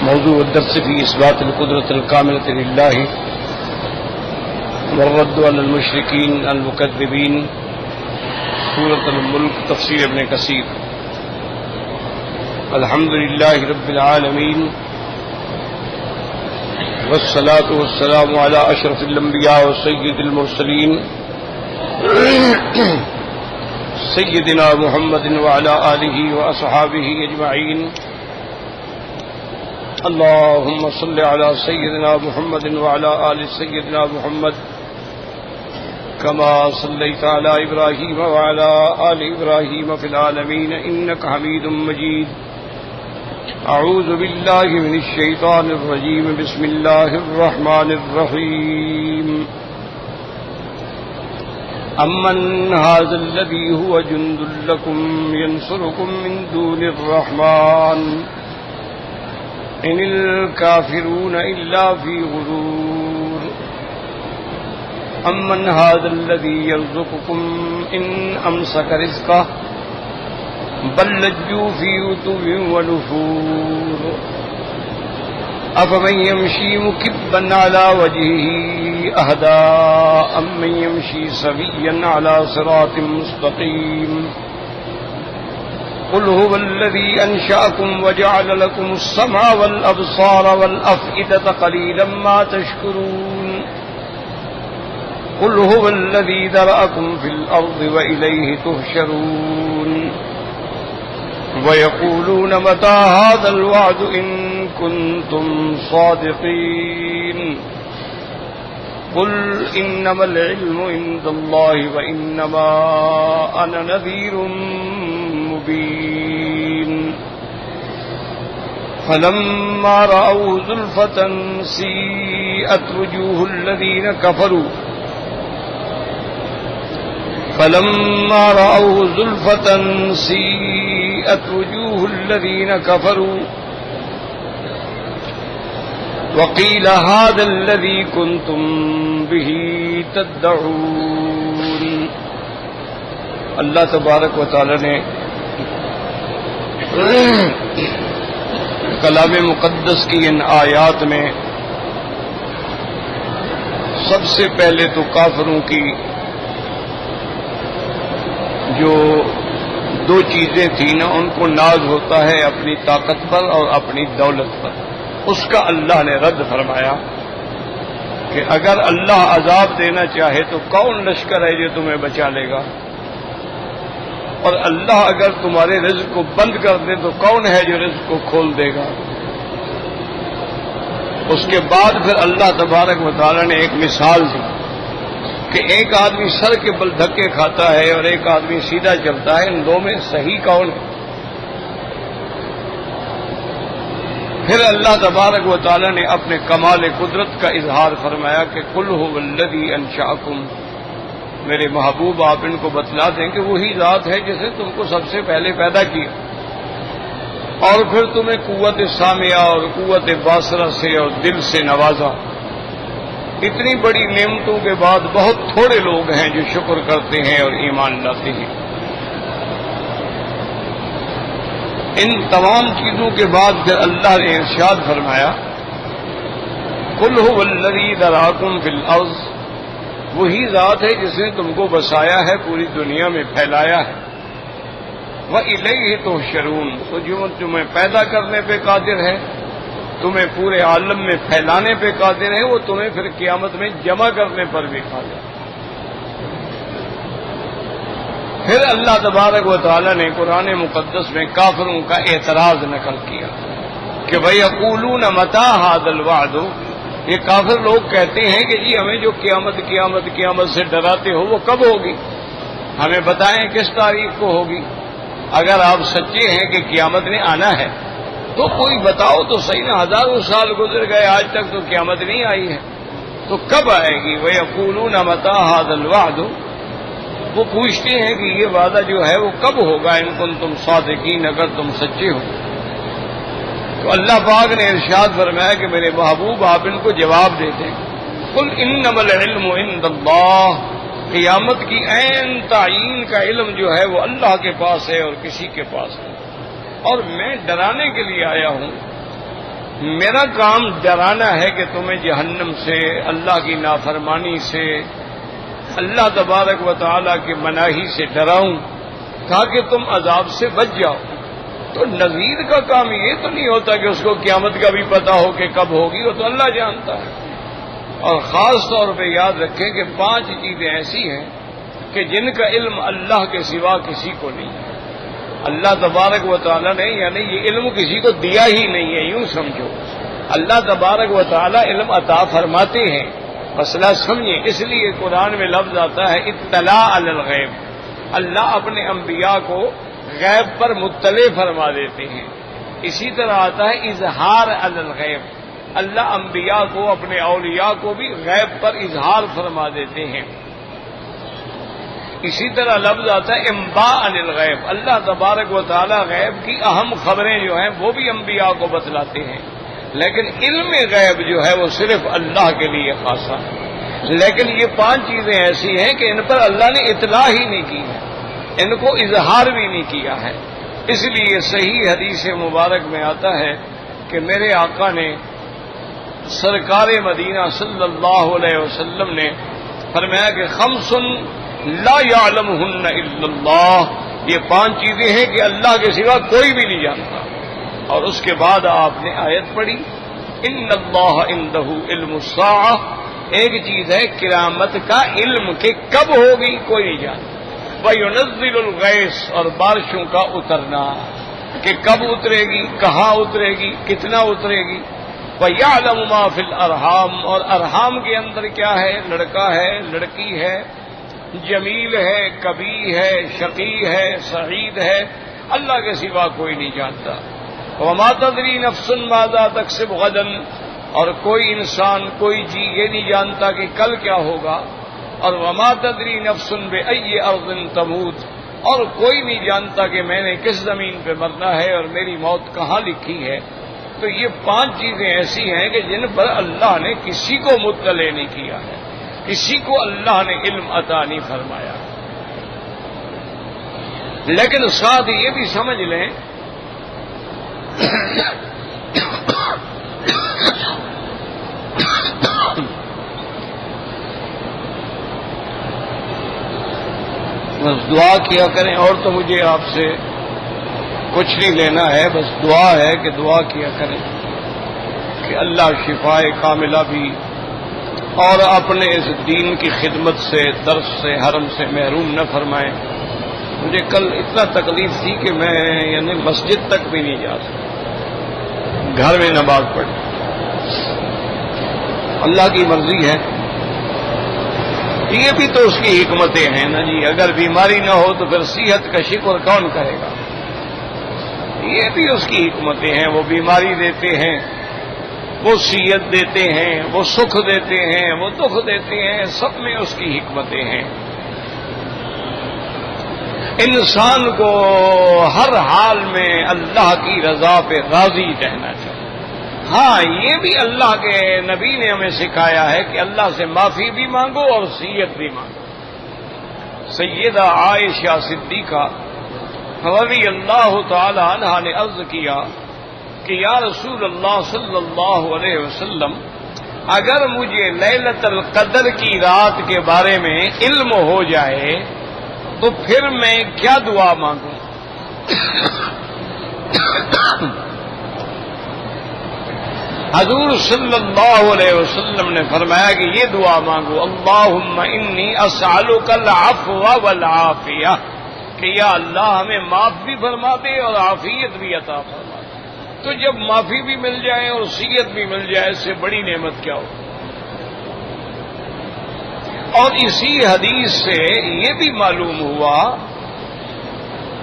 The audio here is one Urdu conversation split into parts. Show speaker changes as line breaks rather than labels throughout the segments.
موضوع الدرس في إثبات القدرة الكاملة لله والرد على المشركين المكذبين. سورة الملك، تفسير ابن كثير. الحمد لله رب العالمين، والصلاة والسلام على أشرف الأنبياء وسيد المرسلين سيدنا محمد وعلى آله وأصحابه أجمعين. اللهم صل على سيدنا محمد وعلى آل سيدنا محمد كما صليت على إبراهيم وعلى آل إبراهيم في العالمين إنك حميد مجيد. أعوذ بالله من الشيطان الرجيم. بسم الله الرحمن الرحيم. أمن هذا الذي هو جند لكم ينصركم من دون الرحمن إن الكافرون إلا في غرور. أمن هذا الذي يرزقكم إن أمسك رزقه بل لجوا في عتو ونفور. أفمن يمشي مكبا على وجهه أهدى أمن يمشي سويا على صراط مستقيم. قل هو الذي أنشأكم وجعل لكم السمع والأبصار والأفئدة قليلا ما تشكرون. قل هو الذي ذرأكم في الأرض وإليه تحشرون. ويقولون متى هذا الوعد إن كنتم صادقين. قل إنما العلم عند الله وإنما أنا نذير مبين. فلما رأوا زلفة سيئت وجوه الذين كفروا فلما رأوا زلفة سيئت وجوه الذين كفروا وقيل هذا الذي كنتم به تدعون. اللہ تبارک و تعالی نے کلام مقدس کی ان آیات میں سب سے پہلے تو کافروں کی جو دو چیزیں تھیں نا، ان کو ناز ہوتا ہے اپنی طاقت پر اور اپنی دولت پر. اس کا اللہ نے رد فرمایا کہ اگر اللہ عذاب دینا چاہے تو کون لشکر ہے جو تمہیں بچا لے گا، اور اللہ اگر تمہارے رزق کو بند کر دے تو کون ہے جو رزق کو کھول دے گا. اس کے بعد پھر اللہ تبارک و تعالی نے ایک مثال دی کہ ایک آدمی سر کے بل دھکے کھاتا ہے اور ایک آدمی سیدھا چلتا ہے، ان دو میں صحیح کون ہے؟ پھر اللہ تبارک و تعالی نے اپنے کمال قدرت کا اظہار فرمایا کہ قل هو الذی انشأکم. میرے محبوب آپ ان کو بتلا دیں کہ وہی ذات ہے جس نے تم کو سب سے پہلے پیدا کیا اور پھر تمہیں قوت سامعہ اور قوت باصرہ سے اور دل سے نوازا. اتنی بڑی نعمتوں کے بعد بہت تھوڑے لوگ ہیں جو شکر کرتے ہیں اور ایمان لاتے ہیں. ان تمام چیزوں کے بعد پھر اللہ نے ارشاد فرمایا قل هو الذی ذرأکم فی الارض. وہی ذات ہے جس نے تم کو بسایا ہے، پوری دنیا میں پھیلایا ہے. وإلیہ تحشرون. تو جو تمہیں پیدا کرنے پہ قادر ہے، تمہیں پورے عالم میں پھیلانے پہ قادر ہے، وہ تمہیں پھر قیامت میں جمع کرنے پر بھی قادر ہے. پھر اللہ تبارک و تعالی نے قرآن مقدس میں کافروں کا اعتراض نقل کیا کہ وَيَقُولُونَ مَتَىٰ هَٰذَا الْوَعْدُ. یہ کافر لوگ کہتے ہیں کہ جی ہمیں جو قیامت سے ڈراتے ہو وہ کب ہوگی، ہمیں بتائیں کس تاریخ کو ہوگی. اگر آپ سچے ہیں کہ قیامت نے آنا ہے تو کوئی بتاؤ تو صحیح نا. ہزاروں سال گزر گئے، آج تک تو قیامت نہیں آئی ہے، تو کب آئے گی؟ وَيَقُولُونَ مَتَىٰ هَٰذَا الْوَعْدُ. وہ پوچھتے ہیں کہ یہ وعدہ جو ہے وہ کب ہوگا، ان کنتم صادقین، اگر تم سچے ہو. تو اللہ پاک نے ارشاد فرمایا کہ میرے محبوب آپ ان کو جواب دیتے ہیں قل انما العلم عند اللہ. قیامت کی عین تعین کا علم جو ہے وہ اللہ کے پاس ہے اور کسی کے پاس نہیں. اور میں ڈرانے کے لیے آیا ہوں میرا کام ڈرانا ہے کہ تمہیں جہنم سے، اللہ کی نافرمانی سے، اللہ تبارک و تعالیٰ کی مناہی سے ڈراؤں تاکہ تم عذاب سے بچ جاؤ۔ تو نذیر کا کام یہ تو نہیں ہوتا کہ اس کو قیامت کا بھی پتا ہو کہ کب ہوگی، وہ تو اللہ جانتا ہے۔ اور خاص طور پہ یاد رکھیں کہ 5 چیزیں ایسی ہیں کہ جن کا علم اللہ کے سوا کسی کو نہیں ہے۔ اللہ تبارک و تعالیٰ نے یعنی یہ علم کسی کو دیا ہی نہیں ہے، یوں سمجھو اللہ تبارک و تعالیٰ علم عطا فرماتے ہیں۔ مسئلہ سمجھیں، اس لیے قرآن میں لفظ آتا ہے اطلاع علی الغیب، اللہ اپنے انبیاء کو غیب پر مطلع فرما دیتے ہیں۔ اسی طرح آتا ہے اظہار علی الغیب، اللہ انبیاء کو، اپنے اولیاء کو بھی غیب پر اظہار فرما دیتے ہیں۔ اسی طرح لفظ آتا ہے انباء عن الغیب، اللہ تبارک و تعالی غیب کی اہم خبریں جو ہیں وہ بھی انبیاء کو بتلاتے ہیں، لیکن علم غیب جو ہے وہ صرف اللہ کے لیے خاصا ہے۔ لیکن یہ 5 چیزیں ایسی ہیں کہ ان پر اللہ نے اطلاع ہی نہیں کی ہے، ان کو اظہار بھی نہیں کیا ہے۔ اس لیے صحیح حدیث مبارک میں آتا ہے کہ میرے آقا نے سرکار مدینہ صلی اللہ علیہ وسلم نے فرمایا کہ 5 لا يعلمهن الا اللہ، یہ 5 چیزیں ہیں کہ اللہ کے سوا کوئی بھی نہیں جانتا۔ اور اس کے بعد آپ نے آیت پڑھی ان اللہ عنده علم الساعہ، ایک چیز ہے قیامت کا علم کہ کب ہوگی کوئی نہیں جانتا۔ وَيُنَزِّلُ الْغَيْثَ، اور بارشوں کا اترنا کہ کب اترے گی، کہاں اترے گی، کتنا اترے گی۔ وَيَعْلَمُ مَا فِي الْأَرْحَامِ، اور ارحام کے اندر کیا ہے، لڑکا ہے، لڑکی ہے، جمیل ہے، کبھی ہے، شقی ہے، سعید ہے، اللہ کے سوا کوئی نہیں جانتا۔ وَمَا تَدْرِي نَفْسٌ مَاذَا تَكْسِبُ غَدًا، اور کوئی انسان، کوئی جی یہ نہیں جانتا کہ کل کیا ہوگا۔ اور وَمَا تَدْرِي نَفْسٌ بِأَيِّ أَرْضٍ تَمُوتُ، اور کوئی نہیں جانتا کہ میں نے کس زمین پہ مرنا ہے اور میری موت کہاں لکھی ہے۔ تو یہ 5 چیزیں ایسی ہیں کہ جن پر اللہ نے کسی کو مطلع نہیں کیا ہے، کسی کو اللہ نے علم عطا نہیں فرمایا۔ لیکن ساتھ یہ بھی سمجھ لیں بس دعا کیا کریں، اور تو مجھے آپ سے کچھ نہیں لینا ہے، بس دعا ہے کہ دعا کیا کریں کہ اللہ شفائے کاملہ بھی اور اپنے اس دین کی خدمت سے، درس سے، حرم سے محروم نہ فرمائے۔ مجھے کل اتنا تکلیف تھی کہ میں یعنی مسجد تک بھی نہیں جا سکتا، گھر میں نماز پڑھی۔ اللہ کی مرضی ہے، یہ بھی تو اس کی حکمتیں ہیں نا جی۔ اگر بیماری نہ ہو تو پھر صحت کا شکر کون کرے گا؟ یہ بھی اس کی حکمتیں ہیں، وہ بیماری دیتے ہیں، وہ صحت دیتے ہیں، وہ سکھ دیتے ہیں، وہ دکھ دیتے ہیں، سب میں اس کی حکمتیں ہیں۔ انسان کو ہر حال میں اللہ کی رضا پہ راضی رہنا چاہیے۔ ہاں یہ بھی اللہ کے نبی نے ہمیں سکھایا ہے کہ اللہ سے معافی بھی مانگو اور صحت بھی مانگو۔ سیدہ عائشہ صدیقہ رضی اللہ تعالی عنہا نے عرض کیا کہ یا رسول اللہ صلی اللہ علیہ وسلم، اگر مجھے لیلۃ القدر کی رات کے بارے میں علم ہو جائے تو پھر میں کیا دعا مانگوں؟ حضور صلی اللہ علیہ وسلم نے فرمایا کہ یہ دعا مانگو، اللہم انی اسألک العفو والعافیہ، کہ یا اللہ ہمیں معاف بھی فرما دے اور عافیت بھی عطا فرما دے۔ تو جب معافی بھی مل جائے اور صحت بھی مل جائے، اس سے بڑی نعمت کیا ہو؟ اور اسی حدیث سے یہ بھی معلوم ہوا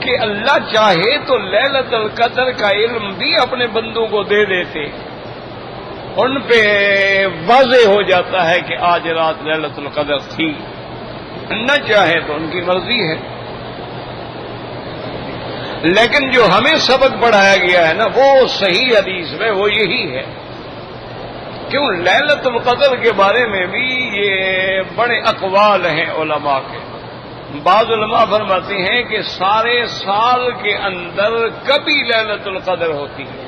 کہ اللہ چاہے تو لیلۃ القدر کا علم بھی اپنے بندوں کو دے دیتے، ان پہ واضح ہو جاتا ہے کہ آج رات لیلۃ القدر تھی، نہ چاہے تو ان کی مرضی ہے۔ لیکن جو ہمیں سبق پڑھایا گیا ہے نا وہ صحیح حدیث میں وہ یہی ہے۔ کیوں؟ لیلۃ القدر کے بارے میں بھی یہ بڑے اقوال ہیں علماء کے۔ بعض علماء فرماتے ہیں کہ سارے سال کے اندر کبھی لیلۃ القدر ہوتی ہے،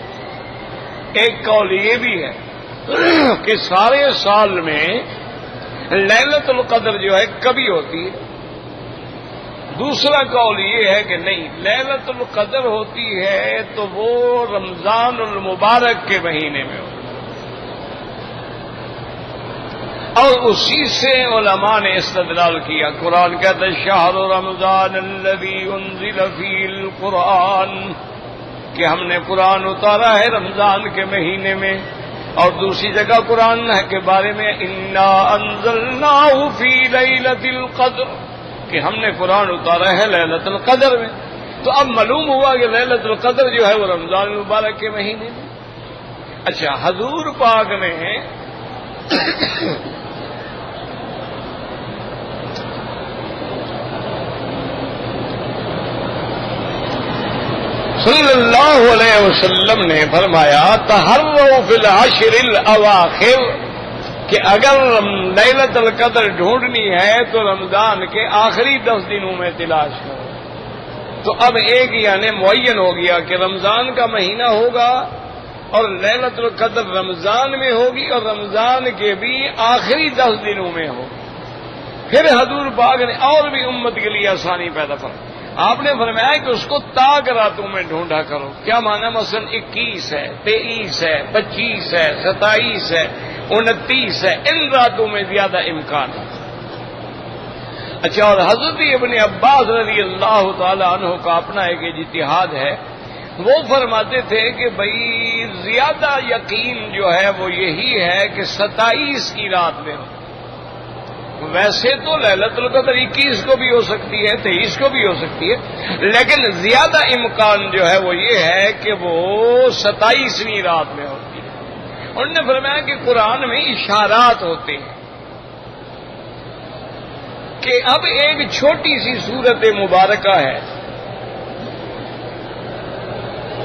ایک قول یہ بھی ہے کہ سارے سال میں لیلۃ القدر جو ہے کبھی ہوتی ہے. دوسرا قول یہ ہے کہ نہیں، لیلۃ القدر ہوتی ہے تو وہ رمضان المبارک کے مہینے میں ہوتی ہے، اور اسی سے علماء نے استدلال کیا. قرآن کہتا ہے شہر رمضان الذی انزل فیہ القرآن، کہ ہم نے قرآن اتارا ہے رمضان کے مہینے میں. اور دوسری جگہ قرآن کے بارے میں انا انزلناہ فی لیلۃ القدر، کہ ہم نے قرآن اتارا ہے لیلۃ القدر میں. تو اب معلوم ہوا کہ لیلۃ القدر جو ہے وہ رمضان المبارک کے مہینے میں. اچھا، حضور پاک نے صلی اللہ علیہ وسلم نے فرمایا تحروا فی العشر الاواخر، کہ اگر لیلۃ القدر ڈھونڈنی ہے تو رمضان کے آخری 10 دنوں میں تلاش کرو. تو اب ایک یعنی معین ہو گیا کہ رمضان کا مہینہ ہوگا اور لیلۃ القدر رمضان میں ہوگی اور رمضان کے بھی آخری 10 دنوں میں ہوگی. پھر حضور پاک نے اور بھی امت کے لیے آسانی پیدا فرمائی. آپ نے فرمایا کہ اس کو تاک راتوں میں ڈھونڈا کرو. کیا معنی؟ مثلا 21 ہے، 23 ہے، 25 ہے، 27 ہے، 29 ہے، ان راتوں میں زیادہ امکان ہے. اچھا، اور حضرت ابن عباس رضی اللہ تعالی عنہ کا اپنا ایک اجتہاد ہے، وہ فرماتے تھے کہ بھائی زیادہ یقین جو ہے وہ یہی ہے کہ 27 کی رات میں ہو. ویسے تو لیلۃ القدر 21 کو بھی ہو سکتی ہے، 23 کو بھی ہو سکتی ہے، لیکن زیادہ امکان جو ہے وہ یہ ہے کہ وہ 27ویں رات میں ہوتی ہے. انہوں نے فرمایا کہ قرآن میں اشارات ہوتے ہیں کہ اب ایک چھوٹی سی سورت مبارکہ ہے،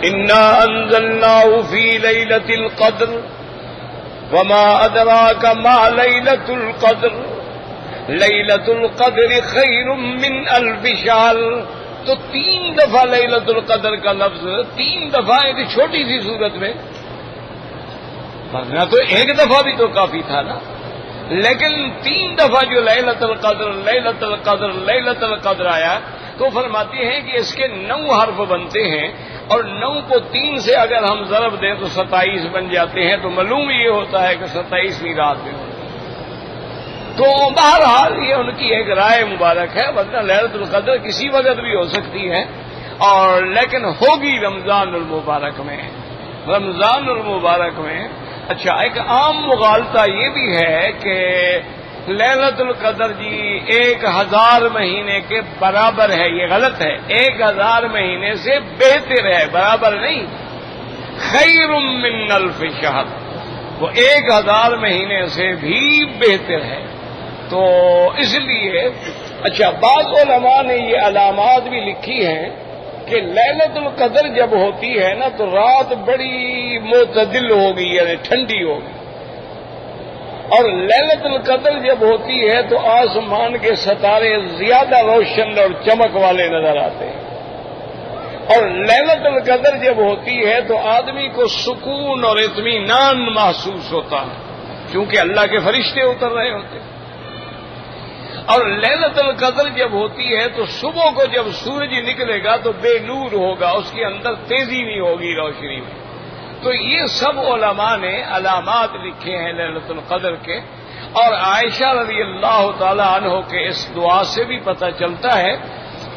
انا انزلناہ فی لیلۃ القدر وما ادراک ما لیلۃ القدر لیلۃ القدر خیر من الف شہر. تو 3 دفعہ لیلۃ القدر کا لفظ 3 دفعہ ایک چھوٹی سی صورت میں، ورنہ تو ایک دفعہ بھی تو کافی تھا نا. لیکن 3 دفعہ جو لیلۃ القدر لیلۃ القدر لیلۃ القدر آیا تو فرماتے ہیں کہ اس کے 9 حرف بنتے ہیں، اور 9 کو 3 سے اگر ہم ضرب دیں تو 27 بن جاتے ہیں. تو معلوم یہ ہوتا ہے کہ 27ویں رات میں ہوتی ہے. تو بہرحال یہ ان کی ایک رائے مبارک ہے، ورنہ لیلۃ القدر کسی وقت بھی ہو سکتی ہے، اور لیکن ہوگی رمضان المبارک میں. رمضان المبارک میں. اچھا، ایک عام مغالطہ یہ بھی ہے کہ لیلۃ القدر جی 1000 مہینے کے برابر ہے. یہ غلط ہے. 1000 مہینے سے بہتر ہے، برابر نہیں. خیر من الف شہر، وہ 1000 مہینے سے بھی بہتر ہے. تو اس لیے اچھا، بعض علماء نے یہ علامات بھی لکھی ہیں کہ لیلۃ القدر جب ہوتی ہے نا تو رات بڑی معتدل ہوگی، یعنی ٹھنڈی ہوگی. اور لیلۃ القدر جب ہوتی ہے تو آسمان کے ستارے زیادہ روشن اور چمک والے نظر آتے ہیں. اور لیلۃ القدر جب ہوتی ہے تو آدمی کو سکون اور اطمینان محسوس ہوتا ہے، کیونکہ اللہ کے فرشتے اتر رہے ہوتے ہیں. اور لیلۃ القدر جب ہوتی ہے تو صبح کو جب سورج نکلے گا تو بے نور ہوگا، اس کے اندر تیزی نہیں ہوگی روشنی میں. تو یہ سب علماء نے علامات لکھے ہیں لیلۃ القدر کے. اور عائشہ رضی اللہ تعالی عنہ کے اس دعا سے بھی پتہ چلتا ہے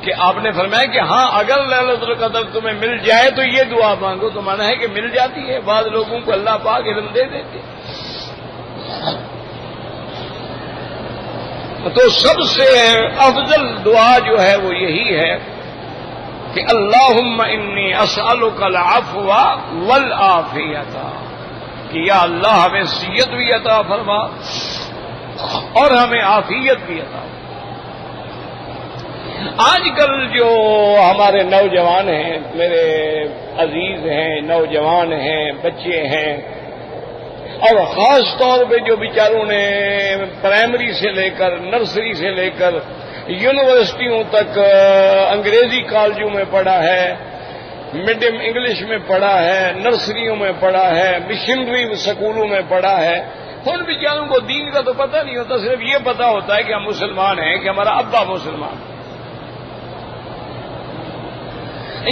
کہ آپ نے فرمایا کہ ہاں اگر لیلۃ القدر تمہیں مل جائے تو یہ دعا مانگو. تو مانا ہے کہ مل جاتی ہے. بعض لوگوں کو اللہ پاک علم دے دیتے. تو سب سے افضل دعا جو ہے وہ یہی ہے کہ اللہم انی اسألک العفو والعافیت، کہ یا اللہ ہمیں صحت بھی عطا فرما اور ہمیں عافیت بھی عطا. آج کل جو ہمارے نوجوان ہیں، میرے عزیز ہیں، نوجوان ہیں، بچے ہیں، اور خاص طور پہ جو بیچاروں نے پرائمری سے لے کر نرسری سے لے کر یونیورسٹیوں تک انگریزی کالجوں میں پڑھا ہے، میڈیم انگلش میں پڑھا ہے، نرسریوں میں پڑھا ہے، مشنری سکولوں میں پڑھا ہے، ان بیچاروں کو دین کا تو پتہ نہیں ہوتا، صرف یہ پتہ ہوتا ہے کہ ہم مسلمان ہیں، کہ ہمارا ابا مسلمان ہے،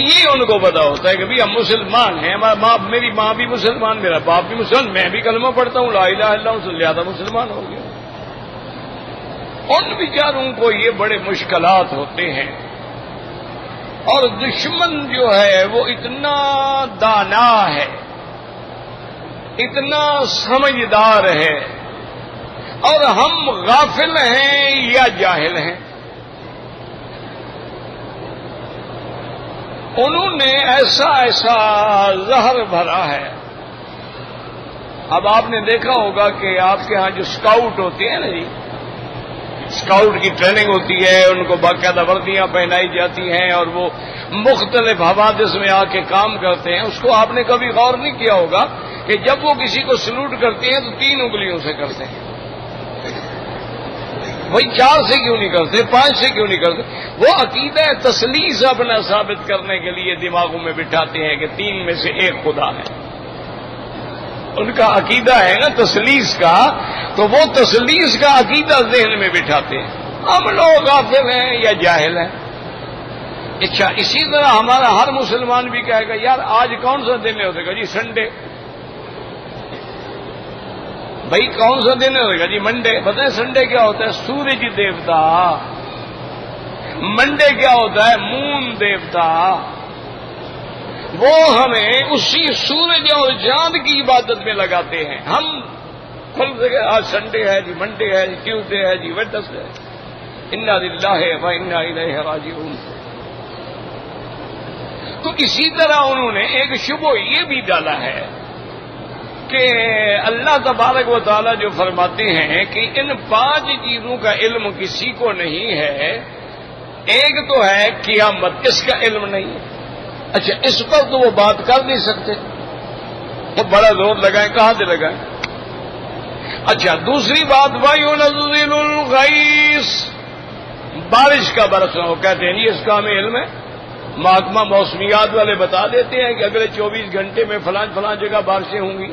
یہ ان کو پتا ہوتا ہے کہ بھی ہم مسلمان ہیں، میری ماں بھی مسلمان، میرا باپ بھی مسلمان، میں بھی کلمہ پڑھتا ہوں لا الہ الا اللہ، سے زیادہ مسلمان ہو گیا۔ ان بیچاروں کو یہ بڑے مشکلات ہوتے ہیں، اور دشمن جو ہے وہ اتنا دانا ہے، اتنا سمجھدار ہے، اور ہم غافل ہیں یا جاہل ہیں۔ انہوں نے ایسا زہر بھرا ہے۔ اب آپ نے دیکھا ہوگا کہ آپ کے ہاں جو اسکاؤٹ ہوتے ہیں نا جی، اسکاؤٹ کی ٹریننگ ہوتی ہے، ان کو باقاعدہ وردیاں پہنائی جاتی ہیں اور وہ مختلف حوادث میں آ کے کام کرتے ہیں۔ اس کو آپ نے کبھی غور نہیں کیا ہوگا کہ جب وہ کسی کو سلوٹ کرتے ہیں تو 3 انگلیوں سے کرتے ہیں، وہی 4 سے کیوں نہیں کرتے، 5 سے کیوں نہیں کرتے؟ وہ عقیدہ تثلیث اپنا ثابت کرنے کے لیے دماغوں میں بٹھاتے ہیں کہ 3 میں سے 1 خدا ہے۔ ان کا عقیدہ ہے نا تثلیث کا، تو وہ تثلیث کا عقیدہ ذہن میں بٹھاتے ہیں۔ ہم لوگ غافل ہیں یا جاہل ہیں۔ اچھا، اسی طرح ہمارا ہر مسلمان بھی کہے گا یار آج کون سا دن ہے؟ گا جی سنڈے۔ بھائی کون سا دن ہوگا جی منڈے۔ پتہ ہے سنڈے کیا ہوتا ہے؟ سورج دیوتا۔ منڈے کیا ہوتا ہے؟ مون دیوتا۔ وہ ہمیں اسی سورج اور چاند کی عبادت میں لگاتے ہیں۔ ہم کھل سے آج سنڈے ہے جی، منڈے ہے جی، ٹیوزڈے ہے جی، ویڈنسڈے ہے، انا للہ و انا الیہ راجعون۔ تو اسی طرح انہوں نے ایک شبہ یہ بھی ڈالا ہے کہ اللہ تبارک و تعالی جو فرماتے ہیں کہ ان 5 چیزوں کا علم کسی کو نہیں ہے۔ ایک تو ہے قیامت، اس کا علم نہیں ہے۔ اچھا، اس پر تو وہ بات کر نہیں سکتے، وہ بڑا زور لگائیں، کہاں سے لگائیں؟ اچھا، دوسری بات وَيُنَزِّلُ الْغَيْثَ، بارش کا برسنا، وہ کہتے ہیں جی اس کا ہمیں علم ہے۔ محکمہ موسمیات والے بتا دیتے ہیں کہ اگلے 24 گھنٹے میں فلاں فلاں جگہ بارشیں ہوں گی،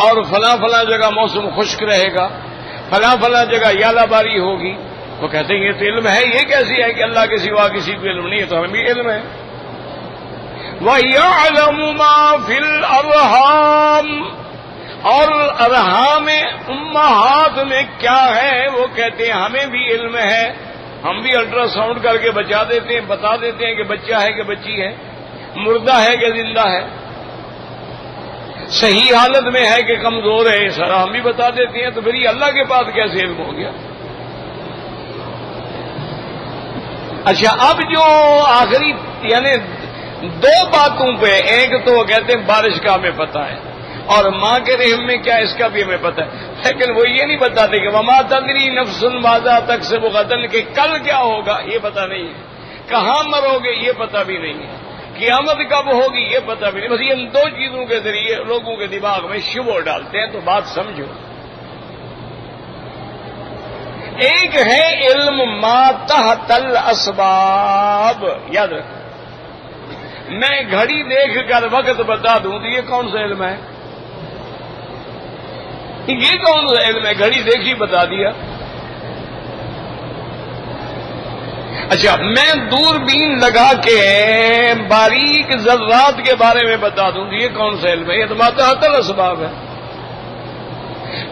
اور فلاں فلاں جگہ موسم خشک رہے گا، فلاں فلاں جگہ یالہ باری ہوگی۔ وہ کہتے ہیں یہ تو علم ہے، یہ کیسی ہے کہ اللہ کے سوا کسی کو علم نہیں ہے؟ تو ہمیں بھی علم ہے۔ وَيَعْلَمُ مَا فِي الْأَرْحَامِ، اور ارحام امہات میں کیا ہے وہ کہتے ہیں ہمیں بھی علم ہے، ہم بھی الٹرا ساؤنڈ کر کے بتا دیتے ہیں کہ بچہ ہے کہ بچی ہے، مردہ ہے کہ زندہ ہے، صحیح حالت میں ہے کہ کمزور ہے، سر ہم بھی بتا دیتے ہیں۔ تو پھر یہ اللہ کے پاس کیسے علم ہو گیا؟ اچھا، اب جو آخری یعنی 2 باتوں پہ، ایک تو وہ کہتے ہیں بارش کا ہمیں پتہ ہے، اور ماں کے رحم میں کیا اس کا بھی ہمیں پتہ ہے، لیکن وہ یہ نہیں بتاتے کہ وما تدری نفس ماذا تکسب غدا، کہ کل کیا ہوگا یہ پتہ نہیں ہے، کہاں مرو گے یہ پتہ بھی نہیں ہے، قیامت کب ہوگی یہ پتہ بھی نہیں۔ بس ان 2 چیزوں کے ذریعے لوگوں کے دماغ میں شبہ ڈالتے ہیں۔ تو بات سمجھو، ایک ہے علم ما تحت الاسباب، یاد رکھو، میں گھڑی دیکھ کر وقت بتا دوں تو یہ کون سا علم ہے؟ یہ کون سا علم ہے؟ گھڑی دیکھی بتا دیا۔ اچھا، میں دوربین لگا کے باریک ذرات کے بارے میں بتا دوں تو یہ کون سا علم ہے؟ یہ تو ما تحت الاسباب ہے۔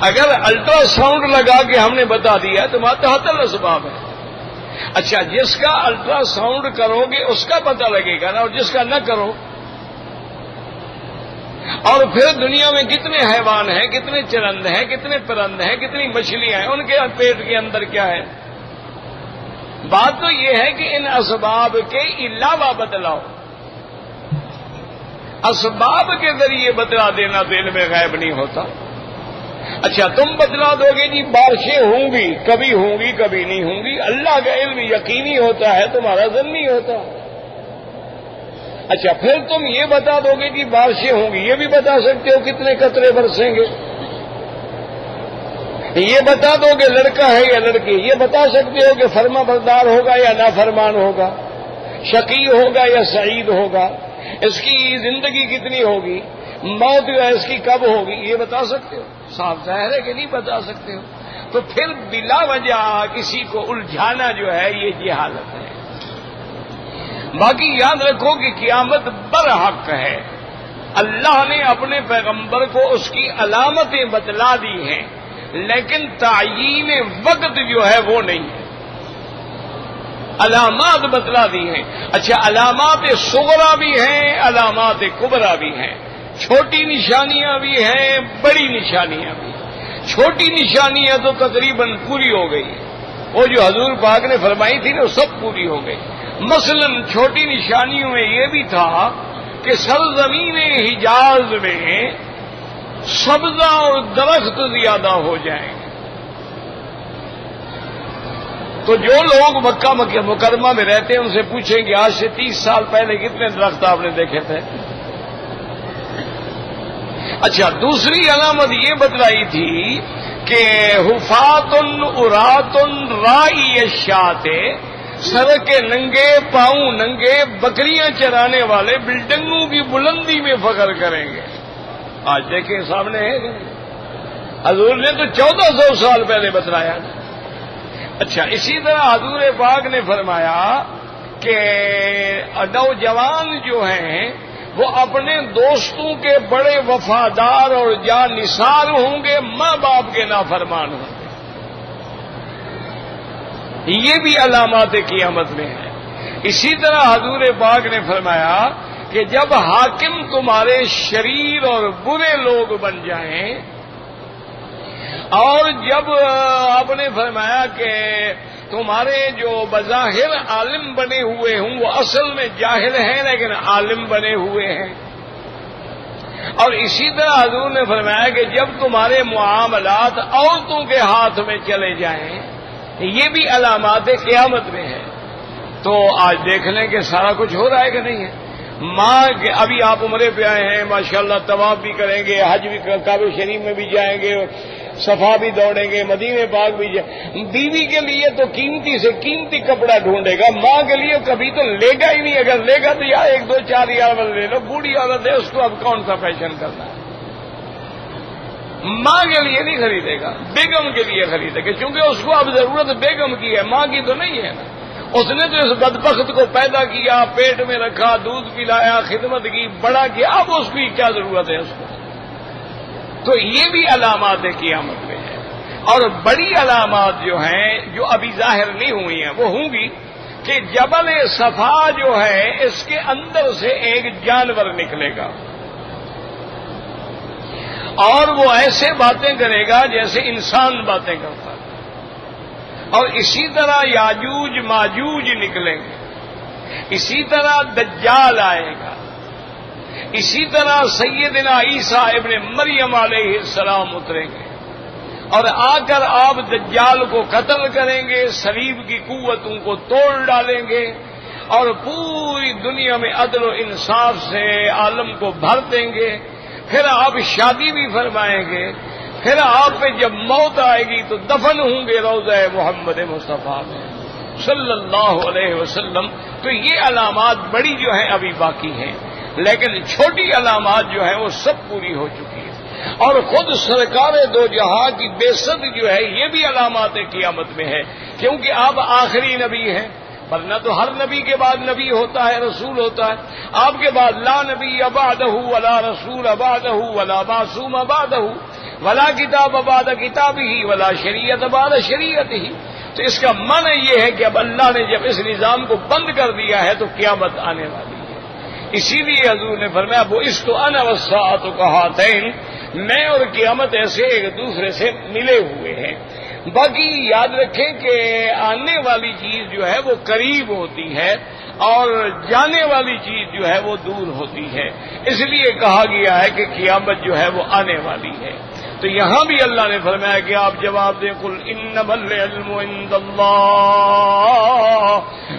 اگر الٹرا ساؤنڈ لگا کے ہم نے بتا دیا تو ما تحت الاسباب ہے۔ اچھا، جس کا الٹرا ساؤنڈ کرو گے اس کا پتہ لگے گا نا، اور جس کا نہ کرو۔ اور پھر دنیا میں کتنے حیوان ہیں، کتنے چرند ہیں، کتنے پرند ہیں، کتنی مچھلیاں ہیں، ان کے پیٹ کے اندر کیا ہے؟ بات تو یہ ہے کہ ان اسباب کے علاوہ بتلاؤ۔ اسباب کے ذریعے بتلا دینا تو علم غیب نہیں ہوتا۔ اچھا، تم بتلا دو گے جی بارشیں ہوں گی، کبھی ہوں گی کبھی نہیں ہوں گی، اللہ کا علم یقینی ہوتا ہے، تمہارا ظنی ہوتا ہے۔ اچھا، پھر تم یہ بتا دو گے جی بارشیں ہوں گی، یہ بھی بتا سکتے ہو کتنے قطرے برسیں گے، یہ بتا دو گے لڑکا ہے یا لڑکی، یہ بتا سکتے ہو کہ فرما بردار ہوگا یا نافرمان ہوگا، شقی ہوگا یا سعید ہوگا، اس کی زندگی کتنی ہوگی، موت جو ہے اس کی کب ہوگی، یہ بتا سکتے ہو؟ صاف ظاہر ہے کہ نہیں بتا سکتے ہو. تو پھر بلا وجہ کسی کو الجھانا جو ہے یہ جہالت ہے. باقی یاد رکھو کہ قیامت برحق ہے. اللہ نے اپنے پیغمبر کو اس کی علامتیں بتلا دی ہیں، لیکن تعیین وقت جو ہے وہ نہیں ہے. علامات بتلا دی ہیں. اچھا، علامات صغرا بھی ہیں، علامات کبرا بھی ہیں، چھوٹی نشانیاں بھی ہیں، بڑی نشانیاں بھی. چھوٹی نشانیاں تو تقریباً پوری ہو گئی، وہ جو حضور پاک نے فرمائی تھی نا وہ سب پوری ہو گئی. مثلا چھوٹی نشانیوں میں یہ بھی تھا کہ سرزمین حجاز میں سبزہ اور درخت زیادہ ہو جائیں گے. تو جو لوگ مکہ مکرمہ میں رہتے ہیں ان سے پوچھیں کہ آج سے 30 سال پہلے کتنے درخت آپ نے دیکھے تھے. اچھا، دوسری علامت یہ بتلائی تھی کہ حفاتن اراتن رائی الشاۃ، سر کے ننگے پاؤں ننگے بکریاں چرانے والے بلڈنگوں کی بلندی میں فخر کریں گے. آج دیکھیں سامنے ہے کہ حضور نے تو 1400 سال پہلے بتلایا. اچھا، اسی طرح حضور پاک نے فرمایا کہ نوجوان جو ہیں وہ اپنے دوستوں کے بڑے وفادار اور جانثار ہوں گے، ماں باپ کے نافرمان ہوں گے. یہ بھی علامات قیامت میں ہے. اسی طرح حضور پاک نے فرمایا کہ جب حاکم تمہارے شریر اور برے لوگ بن جائیں، اور جب آپ نے فرمایا کہ تمہارے جو بظاہر عالم بنے ہوئے ہوں وہ اصل میں جاہل ہیں لیکن عالم بنے ہوئے ہیں. اور اسی طرح حضور نے فرمایا کہ جب تمہارے معاملات عورتوں کے ہاتھ میں چلے جائیں، یہ بھی علامات قیامت میں ہے. تو آج دیکھ لیں کہ سارا کچھ ہو رہا ہے کہ نہیں ہے. ماں کے ابھی آپ عمرے پہ آئے ہیں، ماشاءاللہ طواف بھی کریں گے، حج بھی، کعبہ شریف میں بھی جائیں گے، صفا بھی دوڑیں گے، مدینے پاک بھی جائیں. بیوی کے لیے تو قیمتی سے قیمتی کپڑا ڈھونڈے گا، ماں کے لیے کبھی تو لے گا ہی نہیں. اگر لے گا تو یا 1 2 4 ریال لے لو. بوڑھی عورت ہے، اس کو اب کون سا فیشن کرنا ہے. ماں کے لیے نہیں خریدے گا، بیگم کے لیے خریدے گا، کیونکہ اس کو اب ضرورت بیگم کی ہے، ماں کی تو نہیں ہے نا. اس نے تو اس بدبخت کو پیدا کیا، پیٹ میں رکھا، دودھ پلایا، خدمت کی، بڑا کیا، اب اس کی کیا ضرورت ہے اس کو. تو یہ بھی علامات قیامت میں ہے. اور بڑی علامات جو ہیں جو ابھی ظاہر نہیں ہوئی ہیں وہ ہوں گی کہ جبل صفا جو ہے اس کے اندر سے ایک جانور نکلے گا اور وہ ایسے باتیں کرے گا جیسے انسان باتیں کرتا ہے. اور اسی طرح یاجوج ماجوج نکلیں گے. اسی طرح دجال آئے گا. اسی طرح سیدنا عیسیٰ ابن مریم علیہ السلام اتریں گے اور آ کر آپ دجال کو قتل کریں گے، صلیب کی قوتوں کو توڑ ڈالیں گے اور پوری دنیا میں عدل و انصاف سے عالم کو بھر دیں گے. پھر آپ شادی بھی فرمائیں گے. پھر آپ پہ جب موت آئے گی تو دفن ہوں گے روضہ محمد مصطفیٰ میں صلی اللہ علیہ وسلم. تو یہ علامات بڑی جو ہیں ابھی باقی ہیں، لیکن چھوٹی علامات جو ہیں وہ سب پوری ہو چکی ہیں. اور خود سرکار دو جہاں کی بعثت جو ہے یہ بھی علامات قیامت میں ہے، کیونکہ آپ آخری نبی ہیں. ورنہ تو ہر نبی کے بعد نبی ہوتا ہے، رسول ہوتا ہے. آپ کے بعد لا نبی بعدہ ولا رسول بعدہ ولا معصوم بعدہ ولا کتاب بعد کتابہ ولا شریعت بعد شریعتہ. تو اس کا معنی یہ ہے کہ اب اللہ نے جب اس نظام کو بند کر دیا ہے تو قیامت آنے والی ہے. اسی لیے حضور نے فرمایا بعثت انا والساعۃ کہاتین، میں اور قیامت ایسے ایک دوسرے سے ملے ہوئے ہیں. باقی یاد رکھیں کہ آنے والی چیز جو ہے وہ قریب ہوتی ہے اور جانے والی چیز جو ہے وہ دور ہوتی ہے. اس لیے کہا گیا ہے کہ قیامت جو ہے وہ آنے والی ہے. تو یہاں بھی اللہ نے فرمایا کہ آپ جواب دیں قل انما العلم عند اللہ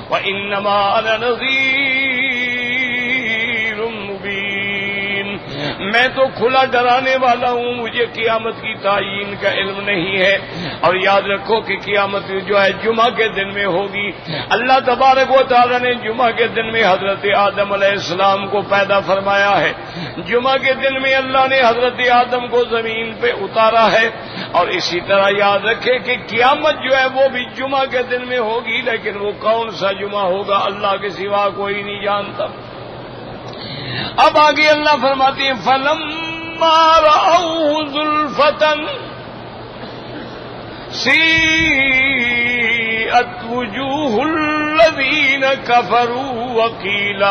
وانما انا نذیر مبین. میں تو کھلا ڈرانے والا ہوں، مجھے قیامت کی تعین کا علم نہیں ہے۔ اور یاد رکھو کہ قیامت جو ہے جمعہ کے دن میں ہوگی۔ اللہ تبارک و تعالی نے جمعہ کے دن میں حضرت آدم علیہ السلام کو پیدا فرمایا ہے، جمعہ کے دن میں اللہ نے حضرت آدم کو زمین پہ اتارا ہے، اور اسی طرح یاد رکھے کہ قیامت جو ہے وہ بھی جمعہ کے دن میں ہوگی، لیکن وہ کون سا جمعہ ہوگا اللہ کے سوا کوئی نہیں جانتا۔ اب آگے اللہ فرماتے ہیں فَلَمَّا رَأَوْهُ زُلْفَةً سِيئَتْ وُجُوهُ الَّذِينَ كَفَرُوا وَقِيلَ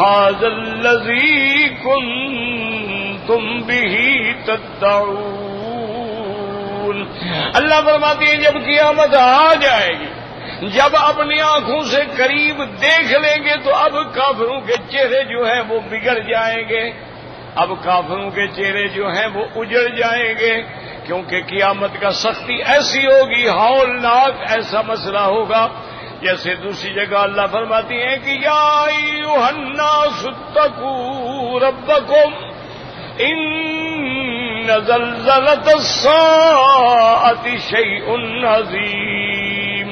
هَٰذَا الَّذِي كُنتُمْ بِهِ تَدَّعُونَ۔ اللہ فرماتے ہیں جب قیامت آ جائے گی، جب اپنی آنکھوں سے قریب دیکھ لیں گے تو اب کافروں کے چہرے جو ہیں وہ بگڑ جائیں گے، اب کافروں کے چہرے جو ہیں وہ اجڑ جائیں گے، کیونکہ قیامت کا سختی ایسی ہوگی، ہولناک ایسا مسئلہ ہوگا۔ جیسے دوسری جگہ اللہ فرماتی ہیں کہ یا ایھا الناس اتقوا ربکم ان زلزلۃ الساعۃ شیء عظیم۔